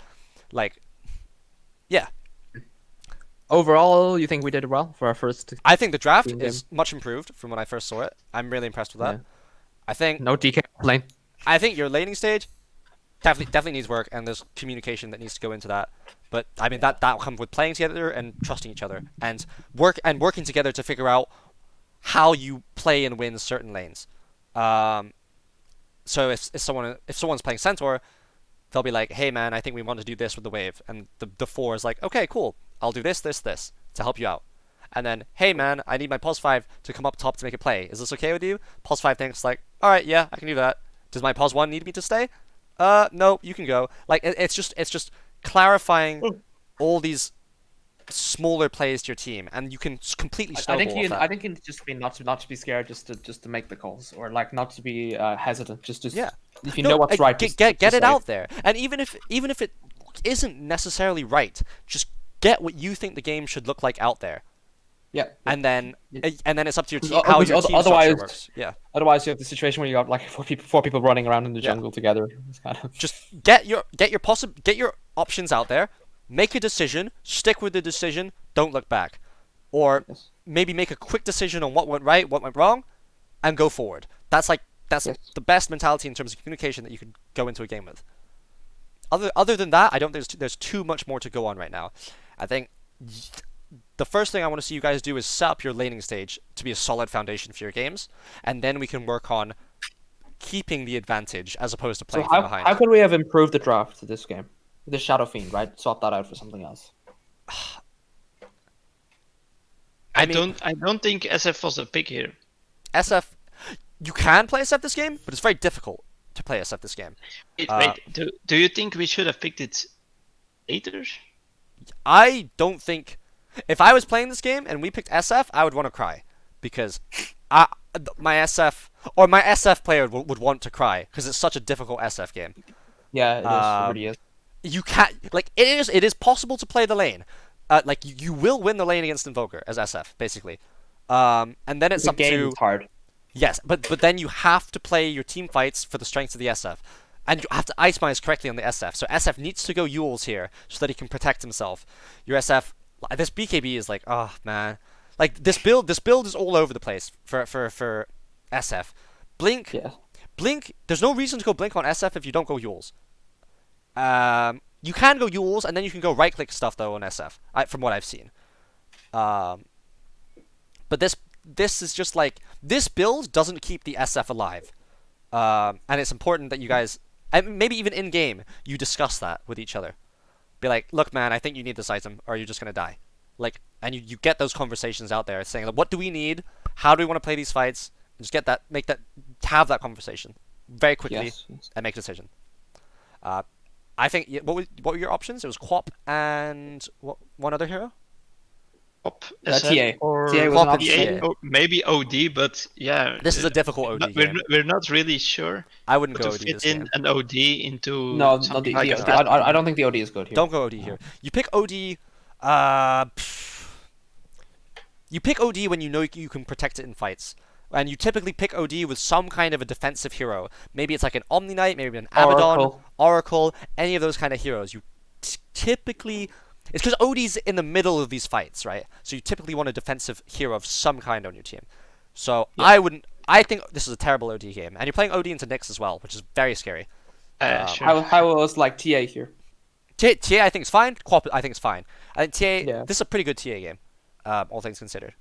Like, yeah. Overall, you think we did well for our first? I think the draft Team is much improved from when I first saw it. I'm really impressed with that. Yeah. I think No DK lane. I think your laning stage definitely needs work, and there's communication that needs to go into that. But I mean that'll come with playing together and trusting each other, and working together to figure out how you play and win certain lanes. So if someone's playing Centaur, they'll be like, hey man, I think we want to do this with the wave, and the 4 is like, okay, cool, I'll do this to help you out. And then, hey man, I need my pulse 5 to come up top to make a play. Is this okay with you? Pulse 5 thinks like, all right, yeah, I can do that. Does my pulse 1 need me to stay? No, you can go. Like it's just clarifying all these smaller plays to your team, and you can completely snowball off that. I think you just be not to be scared, just to make the calls, or like not to be hesitant. Just Yeah. If you know what's right, get it say. out there. And even if it isn't necessarily right, just get what you think the game should look like out there. Yeah. And then it's up to your team Because how your team otherwise- structure works. Yeah. Otherwise, you have the situation where you have like four people running around in the jungle together. It's kind of... Just get your options out there, make a decision, stick with the decision, don't look back. Or maybe make a quick decision on what went right, what went wrong, and go forward. That's the best mentality in terms of communication that you could go into a game with. Other than that, I don't think there's too much more to go on right now. I think the first thing I want to see you guys do is set up your laning stage to be a solid foundation for your games, and then we can work on keeping the advantage as opposed to playing from behind. How could we have improved the draft to this game? The Shadow Fiend, right? Swap that out for something else. I don't think SF was a pick here. SF, you can play SF this game, but it's very difficult to play SF this game. Wait, do you think we should have picked it later? I don't think... If I was playing this game and we picked SF, I would want to cry. Because my SF player would want to cry, because it's such a difficult SF game. Yeah, it is. It really is. You can't... Like, it is possible to play the lane. Like, you will win the lane against Invoker as SF, basically. And then it's up game to... is hard. Yes, but then you have to play your team fights for the strengths of the SF. And you have to itemize correctly on the SF. So SF needs to go Yules here so that he can protect himself. Your SF... This BKB is like, oh, man. Like, this build is all over the place for SF. Blink... Yeah. Blink... There's no reason to go Blink on SF if you don't go Yules. You can go Yules, and then you can go right-click stuff, though, on SF. From what I've seen. But this is just like... This build doesn't keep the SF alive. And it's important that you guys... maybe even in-game, you discuss that with each other. Be like, look, man, I think you need this item, or you're just going to die. Like, and you get those conversations out there, saying, like, what do we need? How do we want to play these fights? And just have that conversation very quickly, Yes. and make a decision. I think, what were your options? It was Quap and one other hero? Op, TA. SF, or TA was an Quap and option. TA. or maybe OD, but yeah. This is a difficult OD game. We're not really sure I wouldn't how go to OD fit this in game. an OD into No, something the, like the, that. I don't think the OD is good here. Don't go OD here. You pick OD. You pick OD when you know you can protect it in fights. And you typically pick OD with some kind of a defensive hero. Maybe it's like an Omni Knight, maybe an Abaddon, Oracle, any of those kind of heroes. You typically... It's because OD's in the middle of these fights, right? So you typically want a defensive hero of some kind on your team. So I think this is a terrible OD game. And you're playing OD into Nyx as well, which is very scary. Sure. How was like TA here? TA I think is fine. Quap I think is fine. I think TA, Yeah. this is a pretty good TA game, all things considered.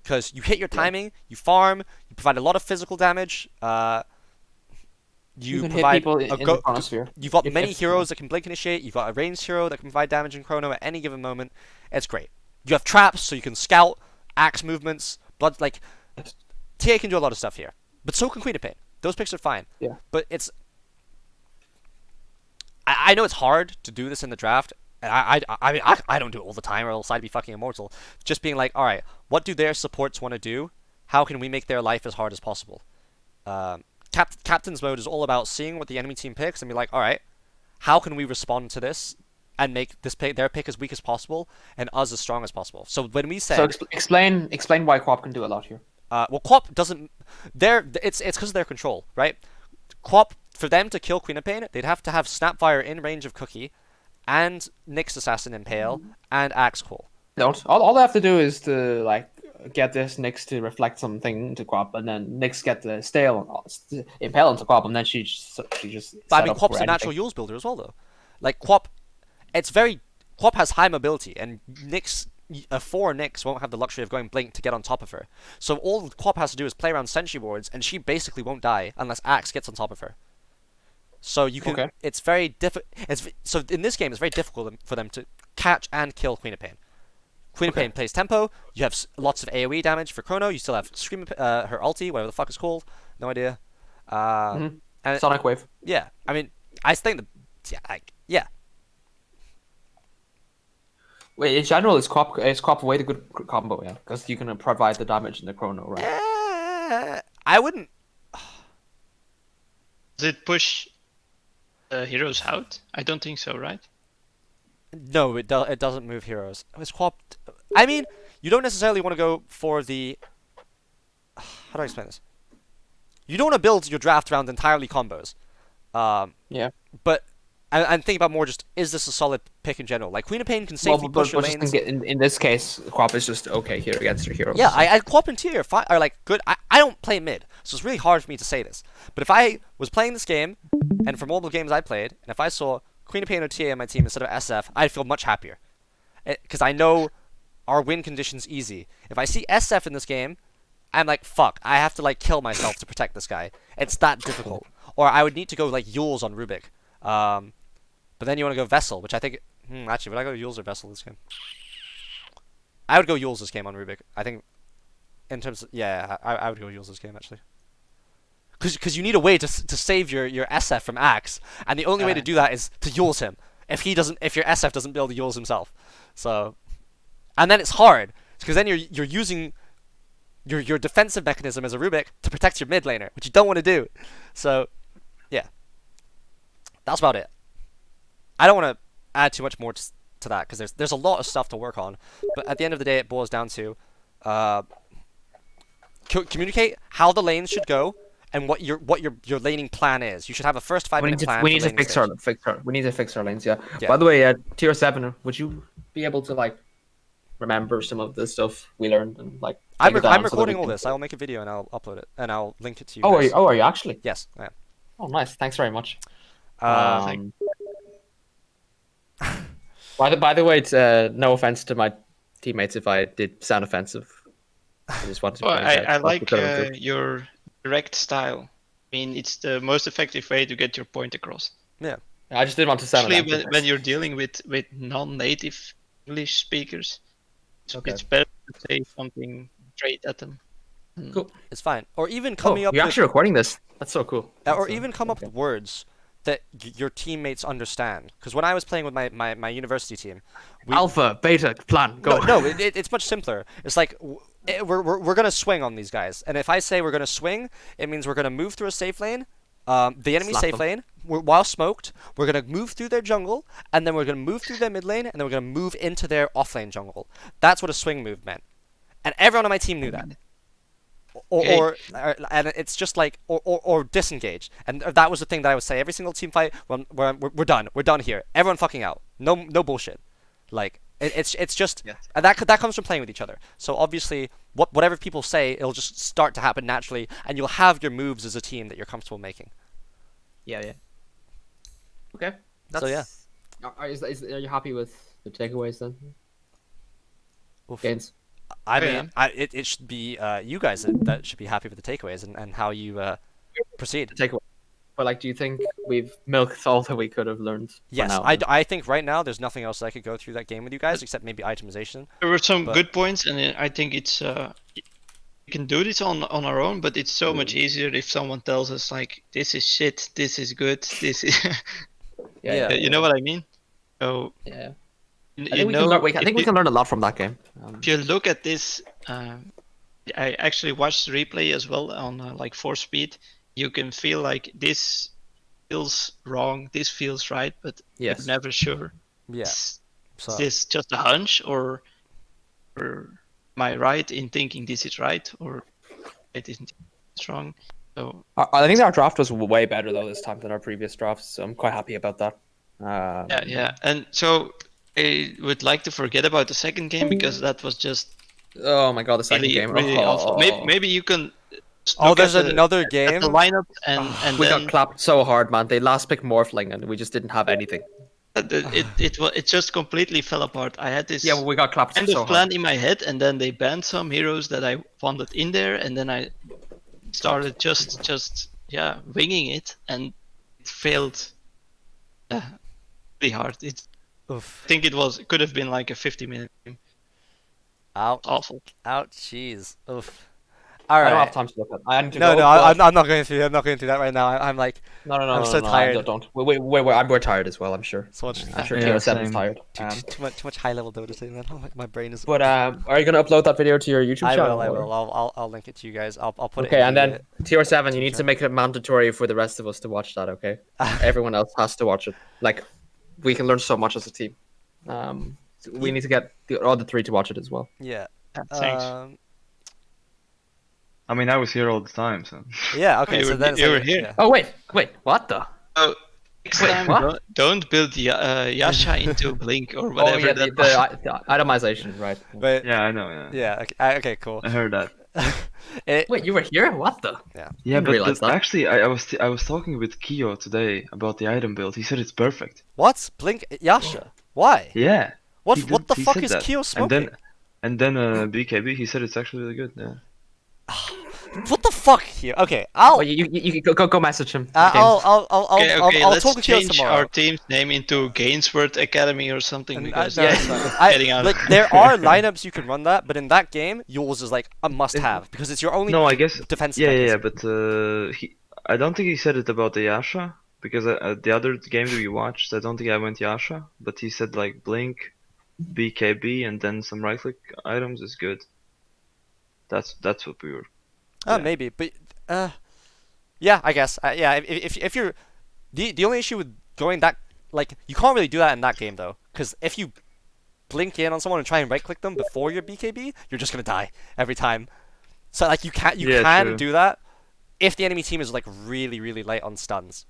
Because you hit your timing, you farm, you provide a lot of physical damage, You can hit provide people in the chronosphere. You've got If- many if- heroes that can blink initiate, you've got a ranged hero that can provide damage in chrono at any given moment. It's great. You have traps, so you can scout, axe movements, blood, like... TA can do a lot of stuff here. But so can Queen of Pain. Those picks are fine. Yeah. But it's... I know it's hard to do this in the draft, and I don't do it all the time, or else I'd be fucking immortal. Just being like, alright, what do their supports want to do? How can we make their life as hard as possible? Captain's mode is all about seeing what the enemy team picks and be like, alright, how can we respond to this and make their pick as weak as possible and us as strong as possible? So when we say... So explain why Quap can do a lot here. Well, Quap doesn't... It's because of their control, right? Quap, for them to kill Queen of Pain, they'd have to have Snapfire in range of Cookie, and Nyx Assassin Impale, and Axe Call. Don't. All they have to do is to like get this Nyx to reflect something to Quap, and then Nyx get the Impale into Quap, and then she just. But I mean, Quap's a natural Yules builder as well, though. Like Quap, Quap has high mobility, and Nyx. A 4 Nyx won't have the luxury of going Blink to get on top of her. So all Quap has to do is play around sentry wards, and she basically won't die unless Axe gets on top of her. So you can. Okay. It's very difficult. So in this game, it's very difficult for them to catch and kill Queen of Pain. Queen of Pain plays tempo. You have lots of AOE damage for Chrono. You still have Scream, her ulti, whatever the fuck it's called. No idea. And Sonic Wave. Yeah, I mean, I think yeah. Wait, in general, is Quap way the good combo, yeah? Because you can provide the damage in the Chrono, right? I wouldn't. Does it push heroes out? I don't think so, right? No, it doesn't move heroes. It's Quap. I mean, you don't necessarily want to go for the. How do I explain this? You don't want to build your draft around entirely combos. Yeah. But and think about more just, is this a solid pick in general? Like Queen of Pain can safely push your lanes. In this case, Quap is just okay here against your heroes. Yeah, I Quap and Tier are like good. I don't play mid, so it's really hard for me to say this. But if I was playing this game, and from all the games I played, and if I saw Queen of Pain or TA on my team instead of SF, I'd feel much happier. Because I know our win condition's easy. If I see SF in this game, I'm like, fuck, I have to like kill myself to protect this guy. It's that difficult. Or I would need to go like Yules on Rubik. But then you want to go Vessel, which I think... actually, would I go Yules or Vessel this game? I would go Yules this game on Rubik. I think, in terms of... Yeah, I would go Yules this game, actually. Because you need a way to save your SF from Axe, and the only way to do that is to Yules him. If your SF doesn't build Yules himself. So... And then it's hard, because then you're using your defensive mechanism as a Rubik to protect your mid laner, which you don't want to do. So, yeah. That's about it. I don't want to add too much more to that, because there's a lot of stuff to work on. But at the end of the day, it boils down to communicate how the lanes should go and what your laning plan is. You should have a first 5-minute plan. We need to fix our lanes. Yeah. By the way, tier 7, would you be able to like remember some of the stuff we learned and like? I'm recording all this. I'll make a video and I'll upload it and I'll link it to you. Are you actually? Yes, I am. Oh, nice. Thanks very much. By the way, it's no offense to my teammates if I did sound offensive. I just wanted to. I like your direct style. I mean, it's the most effective way to get your point across. Yeah. I just didn't want to sound. Especially when you're dealing with non-native English speakers, it's better to say something straight at them. Cool. It's fine. Or even coming up. You're actually recording this. That's so cool. Or even come up with words that your teammates understand. Because when I was playing with my university team, Alpha, Beta, plan, go. No, it's much simpler. It's like we're gonna swing on these guys, and if I say we're gonna swing, it means we're gonna move through a safe lane, the enemy safe lane, while smoked. We're gonna move through their jungle, and then we're gonna move through their mid lane, and then we're gonna move into their off lane jungle. That's what a swing move meant, and everyone on my team knew that. And it's just like or disengage, and that was the thing that I would say every single team fight. We're done here. Everyone fucking out. No bullshit. Like it's just and that comes from playing with each other. So obviously, whatever people say, it'll just start to happen naturally, and you'll have your moves as a team that you're comfortable making. Yeah. Okay. So yeah. Are you happy with the takeaways then? Gains. I mean, it should be you guys that should be happy with the takeaways and how you proceed. Takeaway. But like, do you think we've milked all that we could have learned? Yes, now? I think right now there's nothing else I could go through that game with you guys except maybe itemization. There were some good points, and I think it's we can do this on our own, but it's so much easier if someone tells us like, this is shit, this is good, this is. Yeah. You know what I mean? So. Yeah. You I think we can know, learn. I think we if can learn a lot from that game. if you look at this, I actually watched the replay as well on like 4 speed. You can feel like this feels wrong, this feels right, but Yes. you're never sure. Yeah. Is So this just a hunch, or am I right in thinking this is right, or it isn't wrong? So I think our draft was way better though this time than our previous drafts. So I'm quite happy about that. yeah, and so I would like to forget about the second game because that was just Oh my god, the second really, game. really awful. Maybe you can. just Oh, look there's at the- another at game. the lineup, and We then got clapped so hard, man. They last picked Morphling, and we just didn't have anything. it just completely fell apart. I had this Yeah, well, we got clapped kind so of plan hard. in my head, and then they banned some heroes that I wanted in there, and then I started just winging it, and it failed really hard. I Oof. think it could have been like a 50-minute game. Ouch. Awful. Ouch. Jeez. Oof. All I don't right. have time to look at. I need to No, go. no, but- I'm not going through. I'm not going through that right now. I'm like no, I'm so no, tired. Don't. We're tired as well. I'm sure. so much. I'm sure Yeah, TO7 is same. tired. Too much high level Dota today, man. Oh, my brain is. But are you gonna upload that video to your YouTube I channel? will. I or- will. I'll link it to you guys. I'll put it. Okay, in and the, then TR7, you need to make it mandatory for the rest of us to watch that. Okay, everyone else has to watch it. Like, we can learn so much as a team. So we need to get all the three to watch it as well. Yeah. Thanks. I mean, I was here all the time, so. Yeah. Okay. You So were- then it's you like- were here. yeah. Oh wait, what the? So next Wait, time, what? don't build Yasha into Blink or Oh whatever. yeah, that the itemization, right? But Yeah, I know. Yeah. yeah. Okay. Cool. I heard that. Wait, you were here? What the? Yeah, Didn't but, realize that. actually, I was talking with Kyo today about the item build. He said it's perfect. What? Blink Yasha? Why? Yeah. What? he did- What the he fuck said is that. Kyo And smoking? then BKB, he said it's actually really good. Yeah. What the fuck here? Okay. I'll. Oh, you go message him. Okay, I'll let's talk to Kyo change tomorrow. our team's name into Gainsworth Academy or something And because I- that's no, not getting out. like there are lineups you can run that, but in that game, yours is like a must-have because it's your only No, I guess. defensive. Yeah, mechanism. but I don't think he said it about the Yasha because the other game that we watched, I don't think I went Yasha, but he said like Blink, BKB, and then some right click items is good. That's what we were. Yeah. Maybe, but yeah, I guess. Yeah, if you're the only issue with going that like you can't really do that in that game though, because if you blink in on someone and try and right click them before your BKB, you're just gonna die every time. So like you can Yeah, true. do that if the enemy team is like really light on stuns,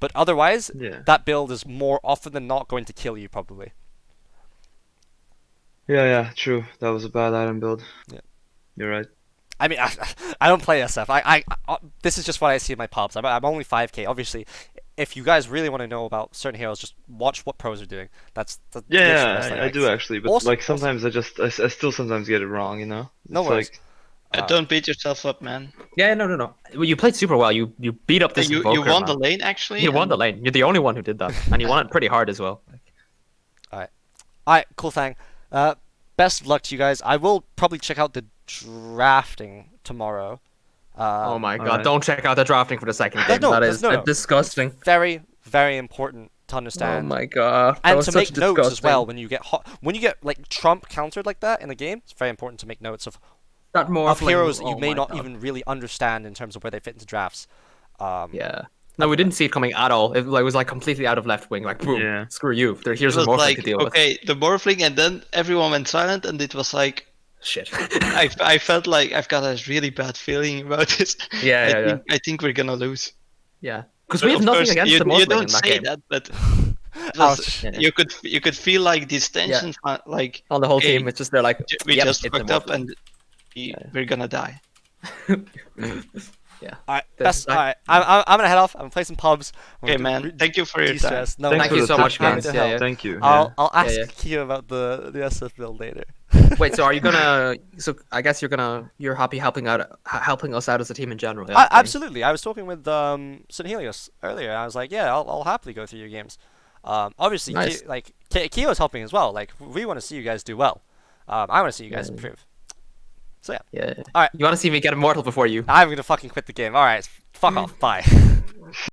but otherwise Yeah. that build is more often than not going to kill you probably. Yeah, true. That was a bad item build. Yeah. You're right. I mean, I don't play SF. I this is just what I see in my pubs. I'm only 5K. Obviously, if you guys really want to know about certain heroes, just watch what pros are doing. That's literally the best thing I do can say. actually, but Awesome, like sometimes I still sometimes get it wrong, you know? No It's worries. like, Don't beat yourself up, man. Yeah, no. Well, you played super well. You beat up this You Invoker, won the man. lane actually. You won and- the lane. You're the only one who did that, and you won it pretty hard as well. Alright, cool thing. Best of luck to you guys. I will probably check out the drafting tomorrow. Oh my god! alright. Don't check out the drafting for the second game. no, that that's- is no. disgusting. Very, very important to Oh understand. my god! That And was to such make notes as disgusting- well when you get when you get like Trump countered like that in the game. It's very important to make notes of That more of heroes that you oh may my not God. even really understand in terms of where they fit into drafts. Yeah. No, we didn't see it coming at all. It was like completely out of left wing. Like boom, Yeah. screw you. Here's It a was Morphling like to deal with. okay, the Morphling, and then everyone went silent, and it was like Shit. I felt like I've got a really bad feeling about this. Yeah. I think we're gonna lose. Yeah. Because we have Of nothing course, against you, the Morphling you don't in that say game. that, but it was- Ouch. Yeah. you could feel like this tension, like On the whole okay, team, it's just they're like, we yep, just it's the fucked up, Morphling. and we're gonna die. Yeah. Alright, That's- alright. I'm gonna head off. I'm gonna play some pubs. I'm Okay, gonna man. Thank you for your time. de-stress. No, Thanks Thank for you the so much, tip, happy guys. to Yeah, help. yeah. Thank you. I'll ask yeah. Kyo about the SF build later. Wait, so are you gonna? So I guess you're happy helping us out as a team in general. Yeah. Absolutely. I was talking with St. Helios earlier. I was like, yeah, I'll happily go through your games. Obviously, Nice. Kyo's helping as well. Like, we want to see you guys do well. I want to see you guys Yeah. improve. So yeah, Yeah. Alright. You want to see me get immortal before you? I'm gonna fucking quit the game. Alright, fuck off. Bye.